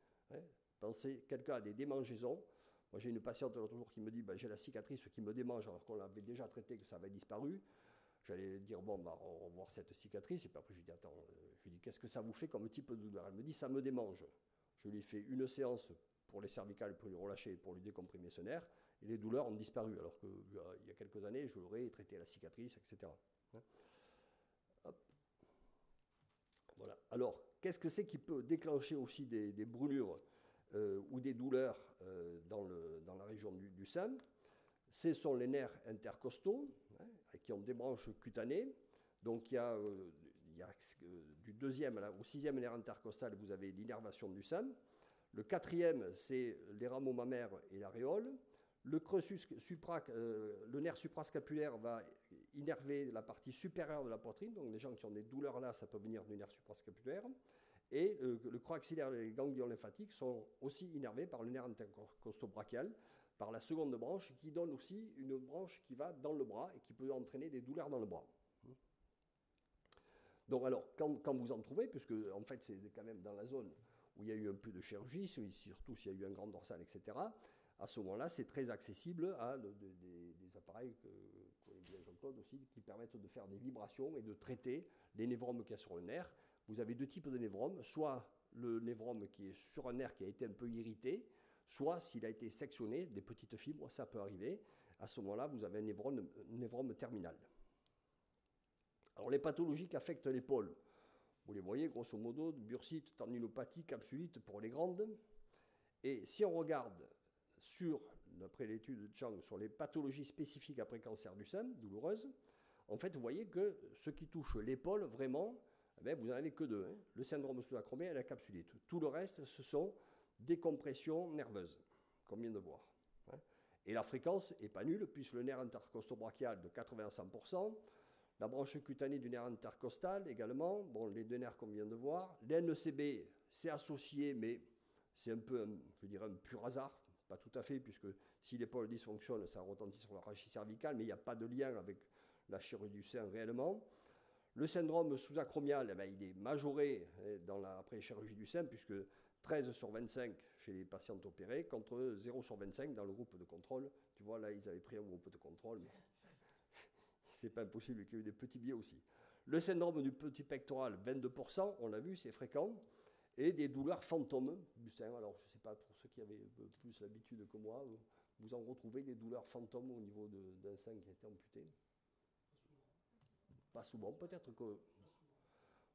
pensez, quelqu'un a des démangeaisons. Moi, j'ai une patiente l'autre jour qui me dit j'ai la cicatrice qui me démange alors qu'on l'avait déjà traité, que ça avait disparu. J'allais dire on va voir cette cicatrice. Et puis après, je lui dis attends, qu'est-ce que ça vous fait comme type de douleur? Elle me dit ça me démange. Je lui fais une séance pour les cervicales, pour lui relâcher, pour lui décomprimer ce nerf, et les douleurs ont disparu. Alors qu'il y a quelques années, je l'aurais traité la cicatrice, etc. Hop. Voilà. Alors, qu'est-ce que c'est qui peut déclencher aussi des brûlures ou des douleurs dans la région du sein? Ce sont les nerfs intercostaux, qui ont des branches cutanées. Donc il y a du 2e au 6e nerf intercostal, vous avez l'innervation du sein. Le 4e, c'est les rameaux mammaires et l'aréole. Le nerf suprascapulaire va innerver la partie supérieure de la poitrine. Donc les gens qui ont des douleurs là, ça peut venir du nerf suprascapulaire. Et le creux axillaire et les ganglions lymphatiques sont aussi innervés par le nerf intercostobrachial, par la seconde branche, qui donne aussi une branche qui va dans le bras et qui peut entraîner des douleurs dans le bras. Donc alors, quand vous en trouvez, puisque en fait c'est quand même dans la zone où il y a eu un peu de chirurgie, surtout s'il y a eu un grand dorsal, etc., à ce moment-là, c'est très accessible à des appareils qu'on dit à Jean-Claude aussi, qui permettent de faire des vibrations et de traiter les névromes qu'il y a sur le nerf. Vous avez deux types de névromes, soit le névrome qui est sur un nerf qui a été un peu irrité, soit s'il a été sectionné, des petites fibres, ça peut arriver. À ce moment-là, vous avez un névrome terminal. Alors les pathologies qui affectent l'épaule, vous les voyez grosso modo, bursite, tendinopathie, capsulite pour les grandes. Et si on regarde d'après l'étude de Chang, sur les pathologies spécifiques après cancer du sein, douloureuses, en fait, vous voyez que ce qui touche l'épaule, vraiment, vous n'en avez que deux, le syndrome sous-acromé et la capsulite. Tout le reste, ce sont des compressions nerveuses, comme on vient de voir. Et la fréquence n'est pas nulle, puisque le nerf intercostobrachial de 80 à 100%, la branche cutanée du nerf intercostal également, bon, les deux nerfs qu'on vient de voir. L'NCB, c'est associé, mais c'est un peu, je dirais, un pur hasard, pas tout à fait, puisque si l'épaule dysfonctionne, ça retentit sur la rachis cervicale, mais il n'y a pas de lien avec la chirurgie du sein réellement. Le syndrome sous-acromial, il est majoré dans après chirurgie du sein, puisque 13 sur 25 chez les patientes opérées, contre 0 sur 25 dans le groupe de contrôle. Tu vois, là, ils avaient pris un groupe de contrôle, mais c'est pas impossible qu'il y ait eu des petits biais aussi. Le syndrome du petit pectoral, 22%, on l'a vu, c'est fréquent, et des douleurs fantômes du sein. Alors, je ne sais pas, pour ceux qui avaient plus l'habitude que moi, vous en retrouvez des douleurs fantômes au niveau d'un sein qui a été amputé? Pas souvent, peut-être que...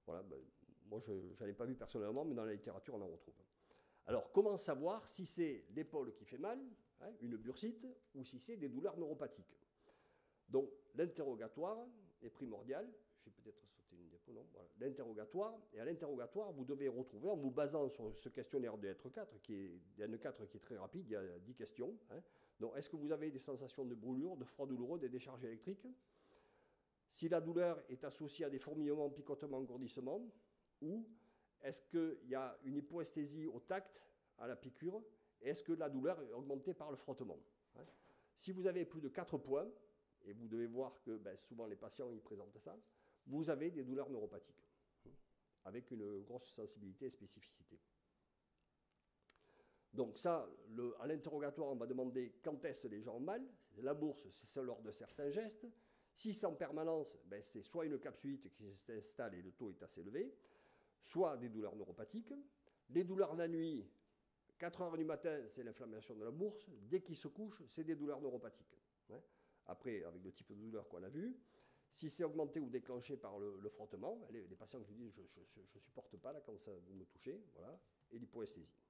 Voilà, moi, je n'en ai pas vu personnellement, mais dans la littérature, on en retrouve. Alors, comment savoir si c'est l'épaule qui fait mal, une bursite, ou si c'est des douleurs neuropathiques? Donc, l'interrogatoire est primordial. J'ai peut-être sauté une diapo, non? Voilà. L'interrogatoire, et à l'interrogatoire, vous devez retrouver, en vous basant sur ce questionnaire de N4, qui est très rapide, il y a 10 questions. Donc, est-ce que vous avez des sensations de brûlure, de froid douloureux, des décharges électriques? Si la douleur est associée à des fourmillements, picotements, engourdissements, ou est-ce qu'il y a une hypoesthésie au tact, à la piqûre? Est-ce que la douleur est augmentée par le frottement? Si vous avez plus de 4 points, et vous devez voir que souvent les patients ils présentent ça, vous avez des douleurs neuropathiques, avec une grosse sensibilité et spécificité. Donc ça, à l'interrogatoire, on va demander quand est-ce les gens ont mal. La bourse, c'est lors de certains gestes. Si c'est en permanence, c'est soit une capsulite qui s'installe et le taux est assez élevé, soit des douleurs neuropathiques. Les douleurs la nuit, 4 heures du matin, c'est l'inflammation de la bourse. Dès qu'il se couche, c'est des douleurs neuropathiques. Après, avec le type de douleur qu'on a vu, si c'est augmenté ou déclenché par le frottement, les patients qui disent je ne supporte pas là, quand vous me touchez, voilà, et l'hypoesthésie.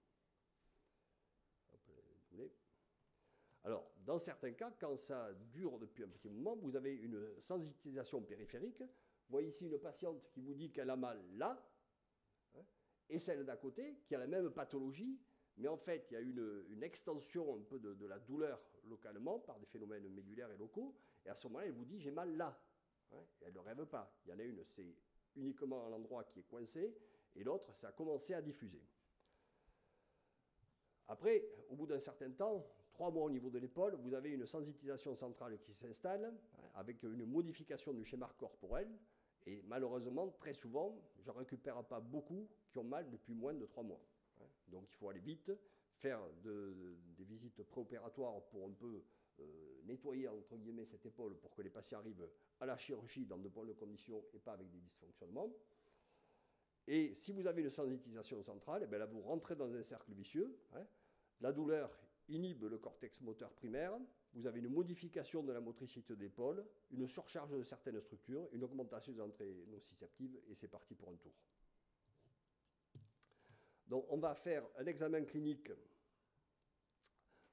Alors, dans certains cas, quand ça dure depuis un petit moment, vous avez une sensibilisation périphérique, voyez ici une patiente qui vous dit qu'elle a mal là, hein, et celle d'à côté qui a la même pathologie, mais en fait, il y a une extension un peu de la douleur localement par des phénomènes médulaires et locaux, et à ce moment-là, elle vous dit « j'ai mal là hein ». Et elle ne rêve pas. Il y en a une, c'est uniquement à l'endroit qui est coincé, et l'autre, ça a commencé à diffuser. Après, au bout d'un certain temps, 3 mois au niveau de l'épaule, vous avez une sensibilisation centrale qui s'installe, hein, avec une modification du schéma corporel, et malheureusement, très souvent, je ne récupère pas beaucoup qui ont mal depuis moins de 3 mois. Donc il faut aller vite, faire des visites préopératoires pour un peu nettoyer entre guillemets cette épaule pour que les patients arrivent à la chirurgie dans de bonnes conditions et pas avec des dysfonctionnements. Et si vous avez une sensibilisation centrale, et bien là vous rentrez dans un cercle vicieux. Hein. La douleur inhibe le cortex moteur primaire, vous avez une modification de la motricité de l'épaule, une surcharge de certaines structures, une augmentation des entrées nociceptives et c'est parti pour un tour. Donc on va faire un examen clinique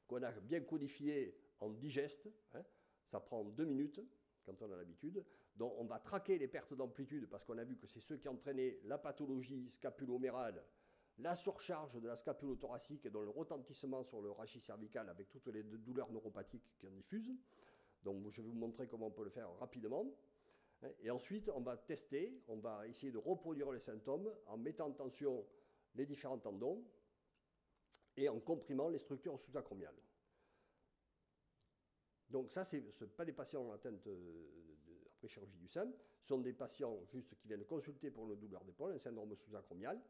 qu'on a bien codifié en digeste, hein. Ça prend 2 minutes quand on a l'habitude. Donc on va traquer les pertes d'amplitude parce qu'on a vu que c'est ceux qui entraînaient la pathologie scapulomérale, la surcharge de la scapulothoracique et dans le retentissement sur le rachis cervical avec toutes les douleurs neuropathiques qui en diffusent. Donc je vais vous montrer comment on peut le faire rapidement. Et ensuite on va tester, on va essayer de reproduire les symptômes en mettant en tension les différents tendons et en comprimant les structures sous-acromiales. Donc ça, ce ne sont pas des patients atteints après chirurgie du sein, ce sont des patients juste qui viennent consulter pour une douleur d'épaule, un syndrome sous-acromial,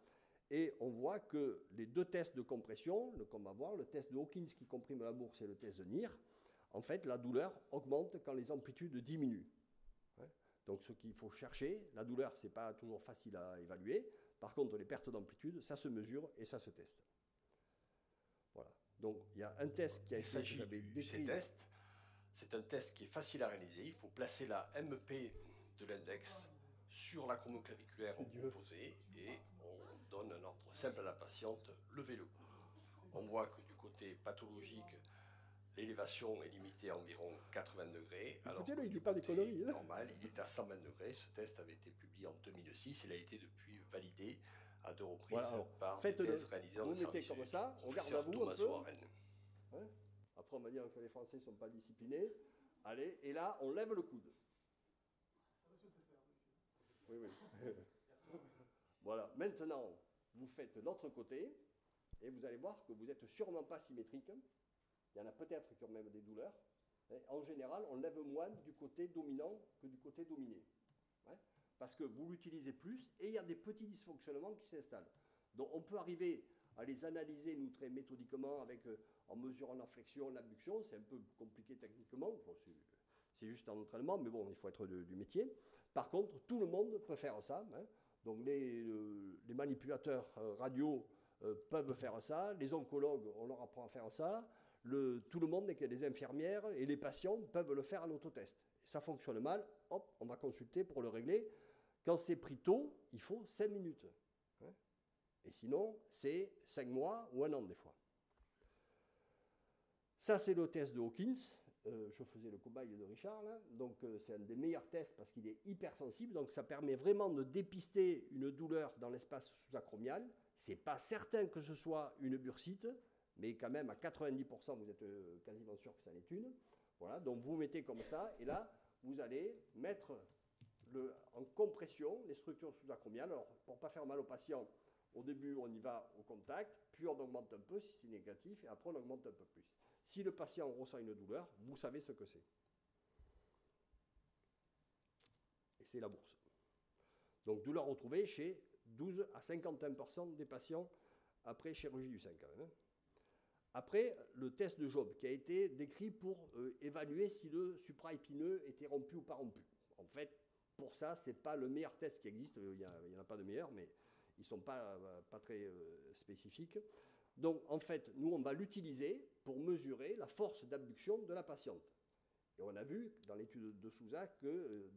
et on voit que les 2 tests de compression, qu'on va voir, le test de Hawkins qui comprime la bourse et le test de NIR, en fait, la douleur augmente quand les amplitudes diminuent. Donc ce qu'il faut chercher, la douleur, ce n'est pas toujours facile à évaluer. Par contre, les pertes d'amplitude, ça se mesure et ça se teste. Voilà. Donc il y a un test qui a été décrit. C'est un test qui est facile à réaliser. Il faut placer la MP de l'index sur l'acromioclaviculaire opposé et on donne un ordre simple à la patiente, levez le coude. On voit que du côté pathologique, l'élévation est limitée à environ 80 degrés. Alors il n'est pas des conneries. Normal, il est à 120 degrés. Ce test avait été publié en 2006. Il a été depuis validé à 2 reprises voilà, par des thèses réalisées dans le service comme ça, on regarde à vous Thomas un peu. Warren. Hein, après on va dire que les Français ne sont pas disciplinés. Allez, et là on lève le coude. Oui, oui. Voilà, maintenant vous faites l'autre côté et vous allez voir que vous n'êtes sûrement pas symétrique. Il y en a peut-être qui ont même des douleurs. En général, on lève moins du côté dominant que du côté dominé. Parce que vous l'utilisez plus et il y a des petits dysfonctionnements qui s'installent. Donc on peut arriver à les analyser, nous, très méthodiquement, en mesurant la flexion, l'abduction. C'est un peu compliqué techniquement. Bon, c'est juste un entraînement, mais bon, il faut être du métier. Par contre, tout le monde peut faire ça. Hein. Donc les manipulateurs radio peuvent faire ça. Les oncologues, on leur apprend à faire ça. Tout le monde, les infirmières et les patients peuvent le faire en autotest. Et ça fonctionne mal, hop, on va consulter pour le régler. Quand c'est pris tôt, il faut 5 minutes. Et sinon, c'est 5 mois ou 1 an des fois. Ça, c'est le test de Hawkins. Je faisais le cobaye de Richard, là. Donc c'est un des meilleurs tests parce qu'il est hypersensible. Donc ça permet vraiment de dépister une douleur dans l'espace sous-acromial. Ce n'est pas certain que ce soit une bursite, mais quand même à 90%, vous êtes quasiment sûr que ça en est une. Voilà, donc vous mettez comme ça, et là, vous allez mettre en compression les structures sous-acromiales. Alors, pour ne pas faire mal au patient, au début, on y va au contact, puis on augmente un peu si c'est négatif, et après on augmente un peu plus. Si le patient ressent une douleur, vous savez ce que c'est. Et c'est la bourse. Donc, douleur retrouvée chez 12 à 51% des patients après chirurgie du sein, quand même. Après, le test de Job, qui a été décrit pour évaluer si le supraépineux était rompu ou pas rompu. En fait, pour ça, ce n'est pas le meilleur test qui existe. Il n'y en a pas de meilleur, mais ils ne sont pas très spécifiques. Donc, en fait, nous, on va l'utiliser pour mesurer la force d'abduction de la patiente. Et on a vu, dans l'étude de Souza, qu'il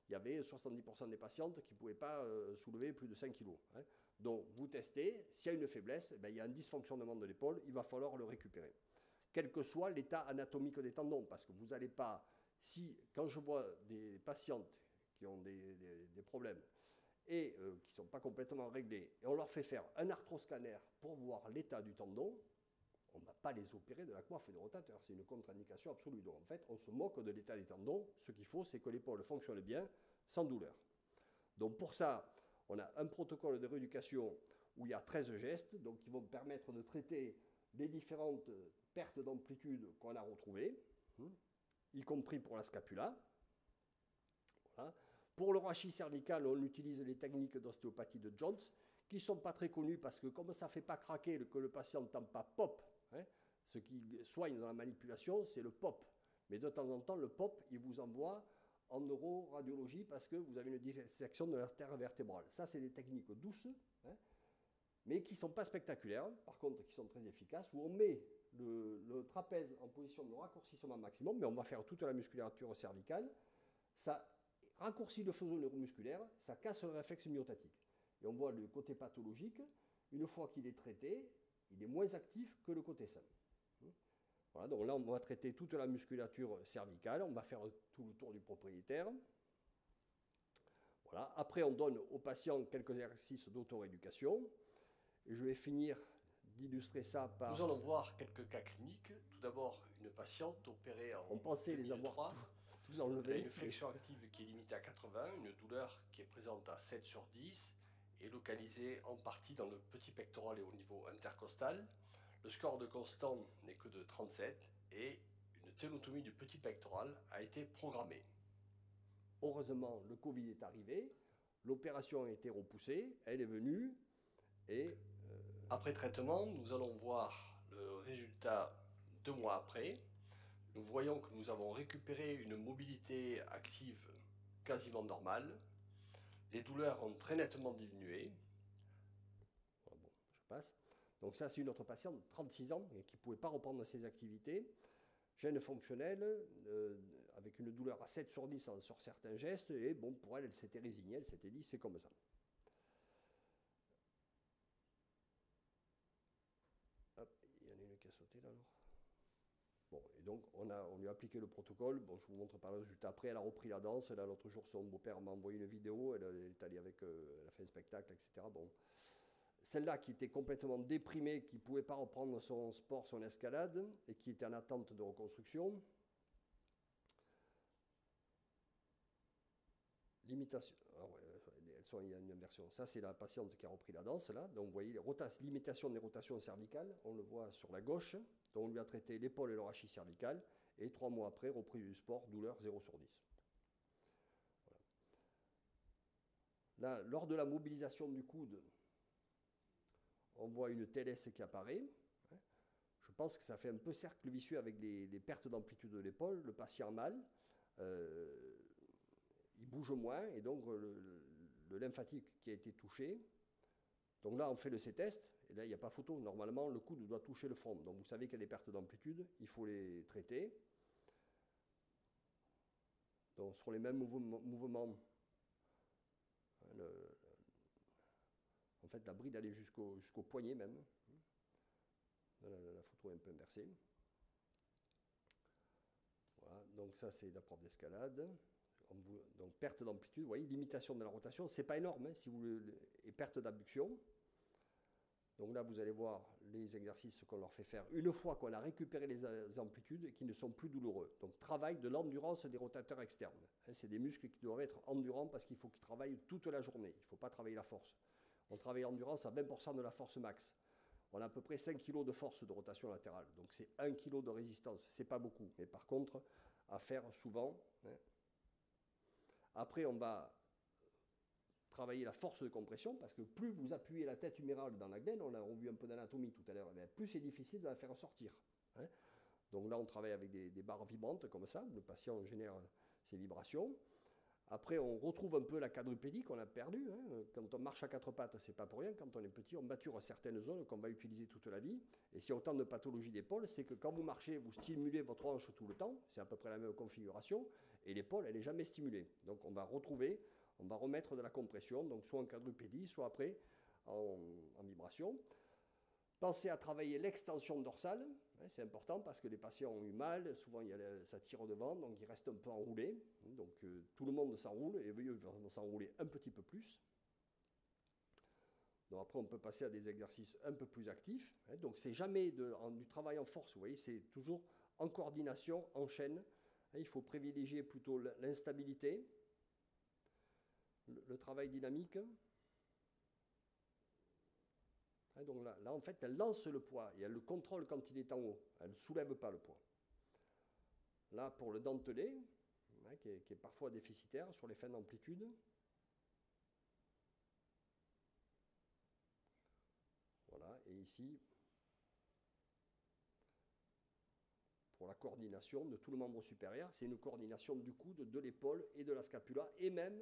y avait 70% des patientes qui ne pouvaient pas soulever plus de 5 kg. Hein. Donc, vous testez, s'il y a une faiblesse, il y a un dysfonctionnement de l'épaule, il va falloir le récupérer. Quel que soit l'état anatomique des tendons, parce que vous n'allez pas, quand je vois des patientes qui ont des problèmes et qui ne sont pas complètement réglés, et on leur fait faire un arthroscanner pour voir l'état du tendon, on ne va pas les opérer de la coiffe et des rotateurs. C'est une contre-indication absolue. Donc en fait, on se moque de l'état des tendons. Ce qu'il faut, c'est que l'épaule fonctionne bien, sans douleur. Donc pour ça, on a un protocole de rééducation où il y a 13 gestes, donc qui vont permettre de traiter les différentes pertes d'amplitude qu'on a retrouvées, y compris pour la scapula. Voilà. Pour le rachis cervical, on utilise les techniques d'ostéopathie de Jones, qui ne sont pas très connues parce que comme ça ne fait pas craquer, que le patient n'entend pas pop, ce qui soigne dans la manipulation, c'est le pop. Mais de temps en temps, le pop, il vous envoie en neuroradiologie parce que vous avez une dissection de l'artère vertébrale. Ça, c'est des techniques douces, mais qui ne sont pas spectaculaires, par contre, qui sont très efficaces, où on met le trapèze en position de raccourcissement maximum, mais on va faire toute la musculature cervicale. Ça raccourcit le faisceau neuromusculaire, ça casse le réflexe myotatique. Et on voit le côté pathologique, une fois qu'il est traité, il est moins actif que le côté sain. Voilà, donc là, on va traiter toute la musculature cervicale, on va faire tout le tour du propriétaire. Voilà. Après, on donne aux patients quelques exercices d'auto-rééducation. Et je vais finir d'illustrer ça par... Nous allons voir quelques cas cliniques. Tout d'abord, une patiente opérée en on pensait 2003. Les avoir tous enlevés. Elle a une flexion active qui est limitée à 80, une douleur qui est présente à 7 sur 10 et localisée en partie dans le petit pectoral et au niveau intercostal. Le score de constant n'est que de 37 et une ténotomie du petit pectoral a été programmée. Heureusement, le Covid est arrivé, l'opération a été repoussée, elle est venue et... Après traitement, nous allons voir le résultat 2 mois après. Nous voyons que nous avons récupéré une mobilité active quasiment normale. Les douleurs ont très nettement diminué. Bon, je passe. Donc ça, c'est une autre patiente de 36 ans et qui ne pouvait pas reprendre ses activités. Gêne fonctionnelle, avec une douleur à 7 sur 10 sur certains gestes. Et bon, pour elle, elle s'était résignée, elle s'était dit, c'est comme ça. Hop, il y en a une qui a sauté là alors. Bon, et donc on lui a appliqué le protocole. Bon, je vous montre par le résultat. Après, elle a repris la danse. Là, l'autre jour, son beau-père m'a envoyé une vidéo. Elle est allée avec, elle a fait un spectacle, etc. Bon, celle-là qui était complètement déprimée, qui ne pouvait pas reprendre son sport, son escalade, et qui était en attente de reconstruction. Limitation. Il y a une inversion. Ça, c'est la patiente qui a repris la danse, là. Donc, vous voyez, limitation des rotations cervicales. On le voit sur la gauche. Donc, on lui a traité l'épaule et le rachis cervical. Et 3 mois après, reprise du sport, douleur 0 sur 10. Voilà. Là, lors de la mobilisation du coude, on voit une TLS qui apparaît. Je pense que ça fait un peu cercle vicieux avec les pertes d'amplitude de l'épaule. Le patient a mal. Il bouge moins et donc le lymphatique qui a été touché. Donc là, on fait le C-test et là, il n'y a pas photo. Normalement, le coude doit toucher le front. Donc vous savez qu'il y a des pertes d'amplitude, il faut les traiter. Donc sur les mêmes mouvements, en fait, la bride allait jusqu'au poignet même. La photo est un peu inversée. Voilà, donc ça, c'est la preuve d'escalade. Donc perte d'amplitude, vous voyez, limitation de la rotation, c'est pas énorme, si vous et perte d'abduction. Donc là, vous allez voir les exercices qu'on leur fait faire une fois qu'on a récupéré les amplitudes et qui ne sont plus douloureux. Donc travail de l'endurance des rotateurs externes. C'est des muscles qui doivent être endurants parce qu'il faut qu'ils travaillent toute la journée. Il ne faut pas travailler la force. On travaille l'endurance à 20% de la force max. On a à peu près 5 kg de force de rotation latérale. Donc c'est 1 kg de résistance. C'est pas beaucoup. Mais par contre, à faire souvent. Après, on va travailler la force de compression, parce que plus vous appuyez la tête humérale dans la gaine, on a revu un peu d'anatomie tout à l'heure, plus c'est difficile de la faire sortir. Donc là, on travaille avec des barres vibrantes comme ça, où le patient génère ces vibrations. Après, on retrouve un peu la quadrupédie qu'on a perdue. Quand on marche à 4 pattes, c'est pas pour rien. Quand on est petit, on mature certaines zones qu'on va utiliser toute la vie. Et s'il y a autant de pathologies d'épaule, c'est que quand vous marchez, vous stimulez votre hanche tout le temps. C'est à peu près la même configuration. Et l'épaule, elle n'est jamais stimulée. Donc on va retrouver, on va remettre de la compression, donc soit en quadrupédie, soit après en vibration. Pensez à travailler l'extension dorsale, hein, c'est important parce que les patients ont eu mal, souvent ça tire devant, donc ils restent un peu enroulés. Donc tout le monde s'enroule, et les vieux vont s'enrouler un petit peu plus. Donc après, on peut passer à des exercices un peu plus actifs. Hein, donc c'est jamais du travail en force, vous voyez, c'est toujours en coordination, en chaîne. Hein, il faut privilégier plutôt l'instabilité, le travail dynamique. Hein, donc là, en fait, elle lance le poids et elle le contrôle quand il est en haut. Elle ne soulève pas le poids. Là, pour le dentelé, hein, qui est parfois déficitaire sur les fins d'amplitude. Voilà, et ici, pour la coordination de tout le membre supérieur, c'est une coordination du coude, de l'épaule et de la scapula, et même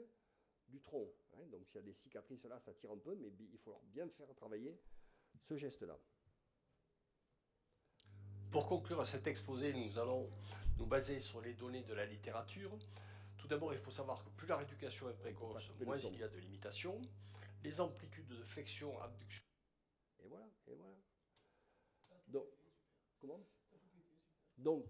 du tronc. Hein. Donc s'il y a des cicatrices là, ça tire un peu, mais il faut bien faire travailler ce geste-là. Pour conclure cet exposé, nous allons nous baser sur les données de la littérature. Tout d'abord, il faut savoir que plus la rééducation est précoce, moins il y a de limitations. Les amplitudes de flexion, abduction. Et voilà, et voilà. Donc, comment ? Donc,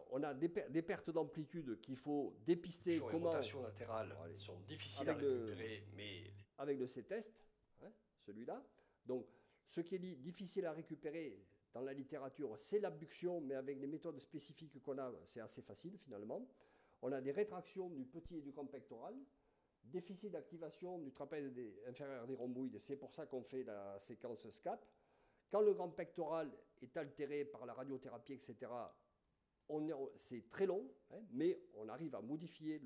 on a des pertes d'amplitude qu'il faut dépister. Les rotations latérales sont difficiles à récupérer, mais... Avec le C-test, hein, celui-là. Donc, ce qui est difficile à récupérer dans la littérature, c'est l'abduction, mais avec les méthodes spécifiques qu'on a, c'est assez facile finalement. On a des rétractions du petit et du grand pectoral, déficit d'activation du trapèze inférieur des rhomboïdes, c'est pour ça qu'on fait la séquence SCAP. Quand le grand pectoral est altéré par la radiothérapie, etc., c'est très long, hein, mais on arrive à modifier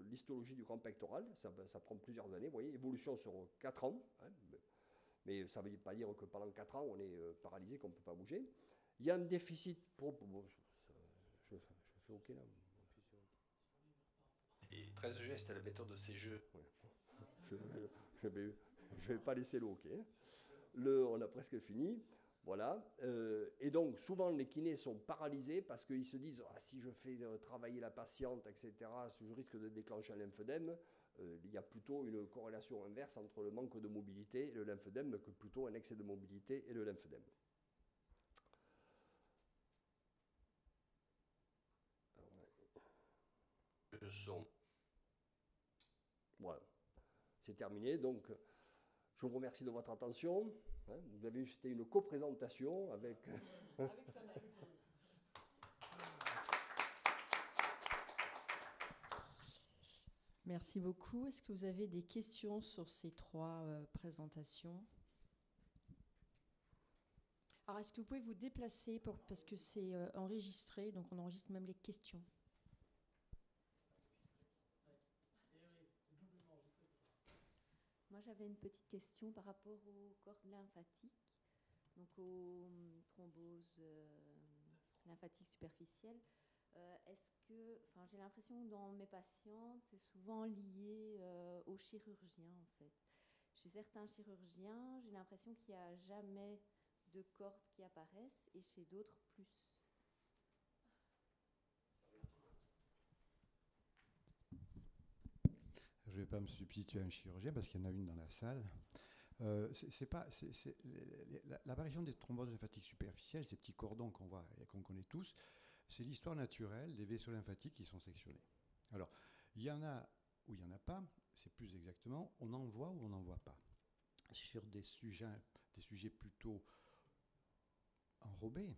l'histologie du grand pectoral. Ça prend plusieurs années, vous voyez, évolution sur 4 ans. Hein, mais ça ne veut pas dire que pendant 4 ans, on est paralysé, qu'on ne peut pas bouger. Il y a un déficit... je fais OK là. Et 13 gestes, la méthode de ces jeux. Ouais. Je vais pas laisser le OK. On a presque fini. Voilà. Et donc, souvent, les kinés sont paralysés parce qu'ils se disent si je fais travailler la patiente, etc., je risque de déclencher un lymphœdème. Il y a plutôt une corrélation inverse entre le manque de mobilité et le lymphœdème que plutôt un excès de mobilité et le lymphœdème. Voilà. C'est terminé. Donc, je vous remercie de votre attention. Hein, vous avez vu, c'était une coprésentation avec... Merci beaucoup. Est-ce que vous avez des questions sur ces 3 présentations ? Alors, est-ce que vous pouvez vous déplacer parce que c'est enregistré, donc on enregistre même les questions. Moi, j'avais une petite question par rapport aux cordes lymphatiques, donc aux thromboses lymphatiques superficielles. J'ai l'impression que dans mes patientes, c'est souvent lié aux chirurgiens, en fait. Chez certains chirurgiens, j'ai l'impression qu'il n'y a jamais de cordes qui apparaissent, et chez d'autres, plus. Je ne vais pas me substituer à un chirurgien parce qu'il y en a une dans la salle. L'apparition des thromboses lymphatiques superficielles, ces petits cordons qu'on voit et qu'on connaît tous, c'est l'histoire naturelle des vaisseaux lymphatiques qui sont sectionnés. Alors, il y en a ou il n'y en a pas, c'est plus exactement, on en voit ou on n'en voit pas. Sur des sujets plutôt enrobés,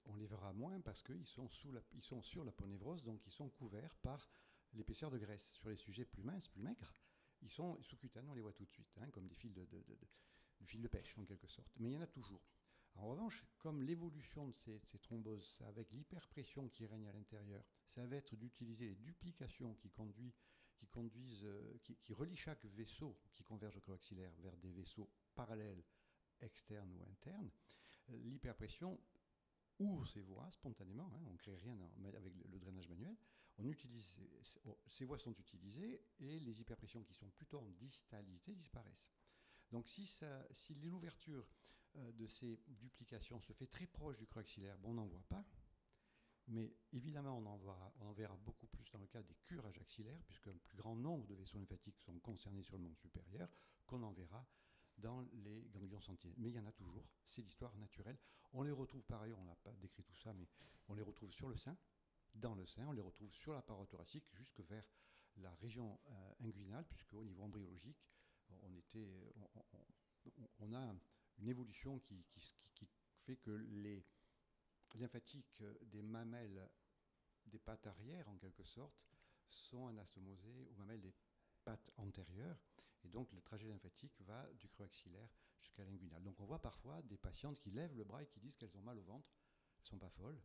on les verra moins parce qu'ils sont sur l'aponévrose, donc ils sont couverts par l'épaisseur de graisse. Sur les sujets plus minces, plus maigres, ils sont sous-cutanés, on les voit tout de suite, hein, comme des fils du fil de pêche en quelque sorte. Mais il y en a toujours. En revanche, comme l'évolution de ces thromboses, avec l'hyperpression qui règne à l'intérieur, ça va être d'utiliser les duplications qui relient chaque vaisseau qui converge au coaxillaire vers des vaisseaux parallèles, externes ou internes. L'hyperpression ouvre ces voies spontanément, hein, on ne crée rien avec le drainage manuel. Ces voies sont utilisées et les hyperpressions qui sont plutôt en distalité disparaissent. Donc si l'ouverture de ces duplications se fait très proche du creux axillaire, on n'en voit pas, mais évidemment on en verra beaucoup plus dans le cas des curages axillaires, puisqu'un plus grand nombre de vaisseaux lymphatiques sont concernés sur le membre supérieur, qu'on en verra dans les ganglions sentiers. Mais il y en a toujours, c'est l'histoire naturelle. On les retrouve par ailleurs, on n'a pas décrit tout ça, mais on les retrouve sur le sein, dans le sein, on les retrouve sur la paroi thoracique, jusque vers la région inguinale, puisque au niveau embryologique, on a une évolution qui fait que les lymphatiques des mamelles des pattes arrière, en quelque sorte, sont anastomosés aux mamelles des pattes antérieures. Et donc, le trajet lymphatique va du creux axillaire jusqu'à l'inguinale. Donc, on voit parfois des patientes qui lèvent le bras et qui disent qu'elles ont mal au ventre. Elles ne sont pas folles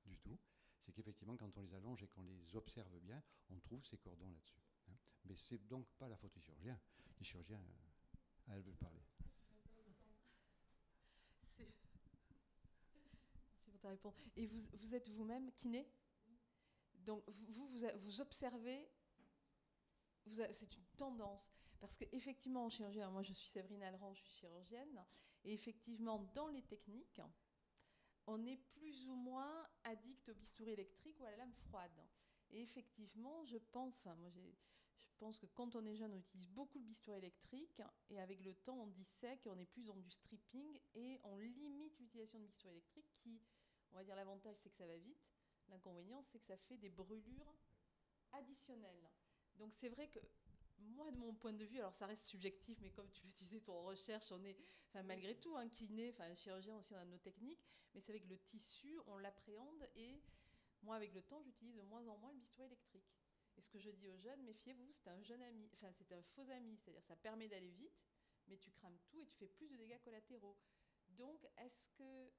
du tout. C'est qu'effectivement, quand on les allonge et qu'on les observe bien, on trouve ces cordons là-dessus. Hein. Mais ce n'est donc pas la faute des chirurgiens. Les chirurgiens, elles veulent parler. C'est pour ta réponse. Et vous êtes vous-même kiné ? Donc, vous observez, c'est une tendance, parce qu'effectivement, en chirurgie, moi je suis Séverine Alran, je suis chirurgienne, et effectivement, dans les techniques, on est plus ou moins addict au bistouri électrique ou à la lame froide. Et effectivement, je pense que quand on est jeune, on utilise beaucoup le bistouri électrique, et avec le temps, on dissèque, on est plus dans du stripping, et on limite l'utilisation de bistouri électrique, qui, on va dire, l'avantage, c'est que ça va vite. L'inconvénient, c'est que ça fait des brûlures additionnelles. Donc c'est vrai que moi, de mon point de vue, alors ça reste subjectif, mais comme tu le disais, toi en recherche, on est, malgré tout, un kiné, un chirurgien aussi, on a nos techniques, mais c'est avec le tissu, on l'appréhende, et moi, avec le temps, j'utilise de moins en moins le bistouri électrique. Et ce que je dis aux jeunes, méfiez-vous, c'est un jeune ami, c'est un faux ami, c'est-à-dire ça permet d'aller vite, mais tu crames tout et tu fais plus de dégâts collatéraux. Donc, est-ce que,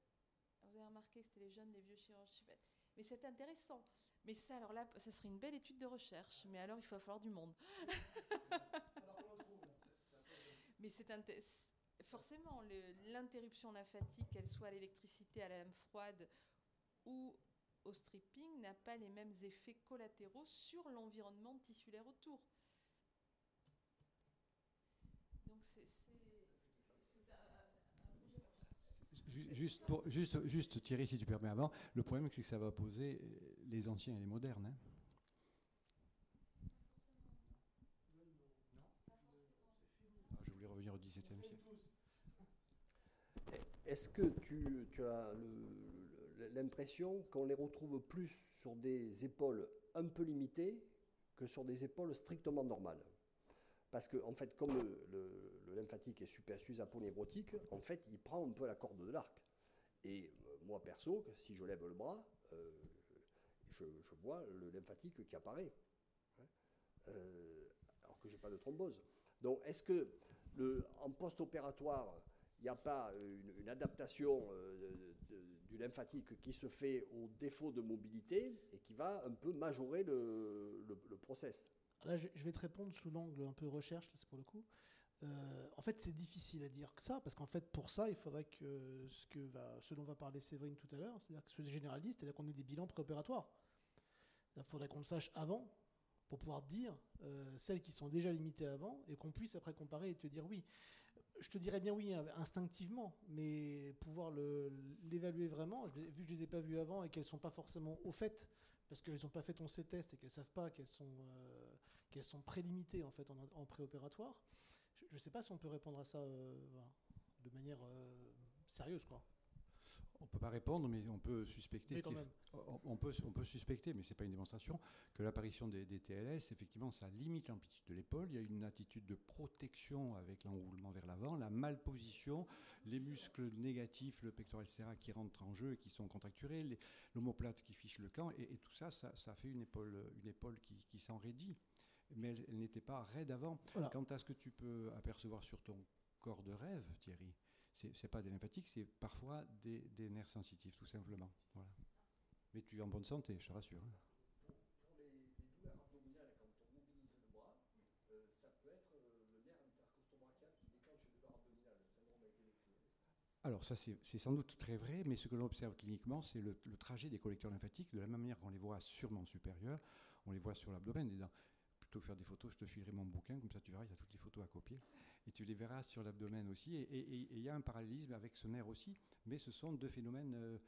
vous avez remarqué que c'était les jeunes, les vieux chirurgiens, mais c'est intéressant. Mais ça, alors là, ça serait une belle étude de recherche. Mais alors, il va falloir du monde. Mais forcément, l'interruption lymphatique, qu'elle soit à l'électricité, à la lame froide ou au stripping, n'a pas les mêmes effets collatéraux sur l'environnement tissulaire autour. Donc, Juste Thierry, si tu permets avant, le problème c'est que ça va poser les anciens et les modernes. Hein. Je voulais revenir au XVIIe siècle. Est-ce que tu as l'impression qu'on les retrouve plus sur des épaules un peu limitées que sur des épaules strictement normales ? Parce que, en fait, comme le lymphatique est supersus aponeurotique, en fait, il prend un peu la corde de l'arc. Et moi, perso, si je lève le bras, je vois le lymphatique qui apparaît. Hein, alors que je n'ai pas de thrombose. Donc, est-ce que en post-opératoire, il n'y a pas une adaptation du lymphatique qui se fait au défaut de mobilité et qui va un peu majorer le process ? Là, je vais te répondre sous l'angle un peu recherche, c'est pour le coup. En fait, c'est difficile à dire que ça, parce qu'en fait, pour ça, il faudrait que ce dont va parler Séverine tout à l'heure, c'est-à-dire que ce généraliste, c'est-à-dire qu'on ait des bilans préopératoires. Il faudrait qu'on le sache avant, pour pouvoir dire celles qui sont déjà limitées avant, et qu'on puisse après comparer et te dire oui. Je te dirais bien oui, instinctivement, mais pouvoir l'évaluer vraiment, vu que je ne les ai pas vues avant et qu'elles ne sont pas forcément au fait, parce qu'elles n'ont pas fait ton C-test et qu'elles ne savent pas qu'elles sont prélimitées en fait en préopératoire. Je ne sais pas si on peut répondre à ça de manière sérieuse, quoi. On ne peut pas répondre, mais on peut suspecter. Mais quand même. On peut suspecter, mais ce n'est pas une démonstration, que l'apparition des TLS, effectivement, ça limite l'amplitude de l'épaule. Il y a une attitude de protection avec l'enroulement vers l'avant, la malposition, les muscles négatifs, le pectoral serra qui rentrent en jeu et qui sont contracturés, l'omoplate qui fiche le camp, et tout ça, ça fait une épaule qui s'enraidit. Mais elle n'était pas raide avant. Voilà. Quant à ce que tu peux apercevoir sur ton corps de rêve, Thierry, c'est pas des lymphatiques, c'est parfois des nerfs sensitifs, tout simplement. Voilà. Mais tu es en bonne santé, je te rassure. Pour les douleurs abdominales, quand on mobilise le bras, ça peut être le nerf intercostobrachial qui déclenche les douleurs abdominales, le syndrome avec électro. Alors ça, c'est sans doute très vrai, mais ce que l'on observe cliniquement, c'est le trajet des collecteurs lymphatiques, de la même manière qu'on les voit sûrement supérieurs, on les voit sur l'abdomen. Plutôt que faire des photos, je te filerai mon bouquin, comme ça tu verras, il y a toutes les photos à copier. Et tu les verras sur l'abdomen aussi. Et il y a un parallélisme avec ce nerf aussi, mais ce sont deux phénomènes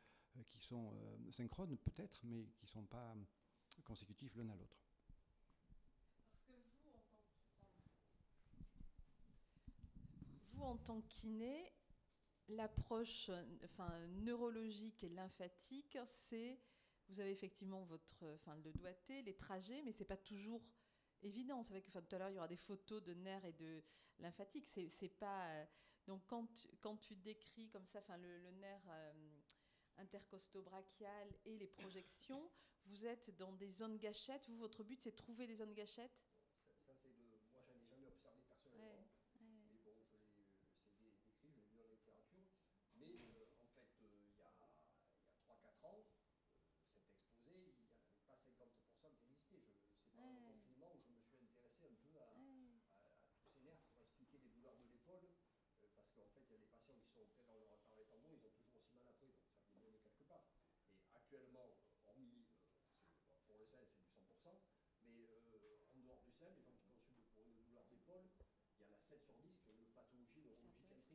qui sont synchrones peut-être, mais qui ne sont pas consécutifs l'un à l'autre. Parce que vous, vous, en tant que kiné, l'approche neurologique et lymphatique, c'est, vous avez effectivement le doigté, les trajets, mais c'est pas toujours évident. C'est vrai que tout à l'heure, il y aura des photos de nerfs et de lymphatique. C'est pas, donc quand tu décris comme ça le nerf intercostobrachial et les projections, vous êtes dans des zones gâchettes. Vous, votre but, c'est de trouver des zones gâchettes. Ça, moi, j'en ai jamais observé personnellement. Mais bon, c'est décrit, je l'ai vu dans la littérature. Mais en fait, il y a 3-4 ans, cet exposé, il n'y en avait pas 50% qui existaient. C'est pendant le confinement où je me suis intéressé un peu à tous ces nerfs pour expliquer les douleurs de l'épaule. Parce qu'en fait, il y a des patients qui sont opérés par les tambours, ils ont toujours aussi mal après, donc ça vient de quelque part. Et actuellement, hormis pour le sein, c'est du 100%, mais en dehors du sein, les gens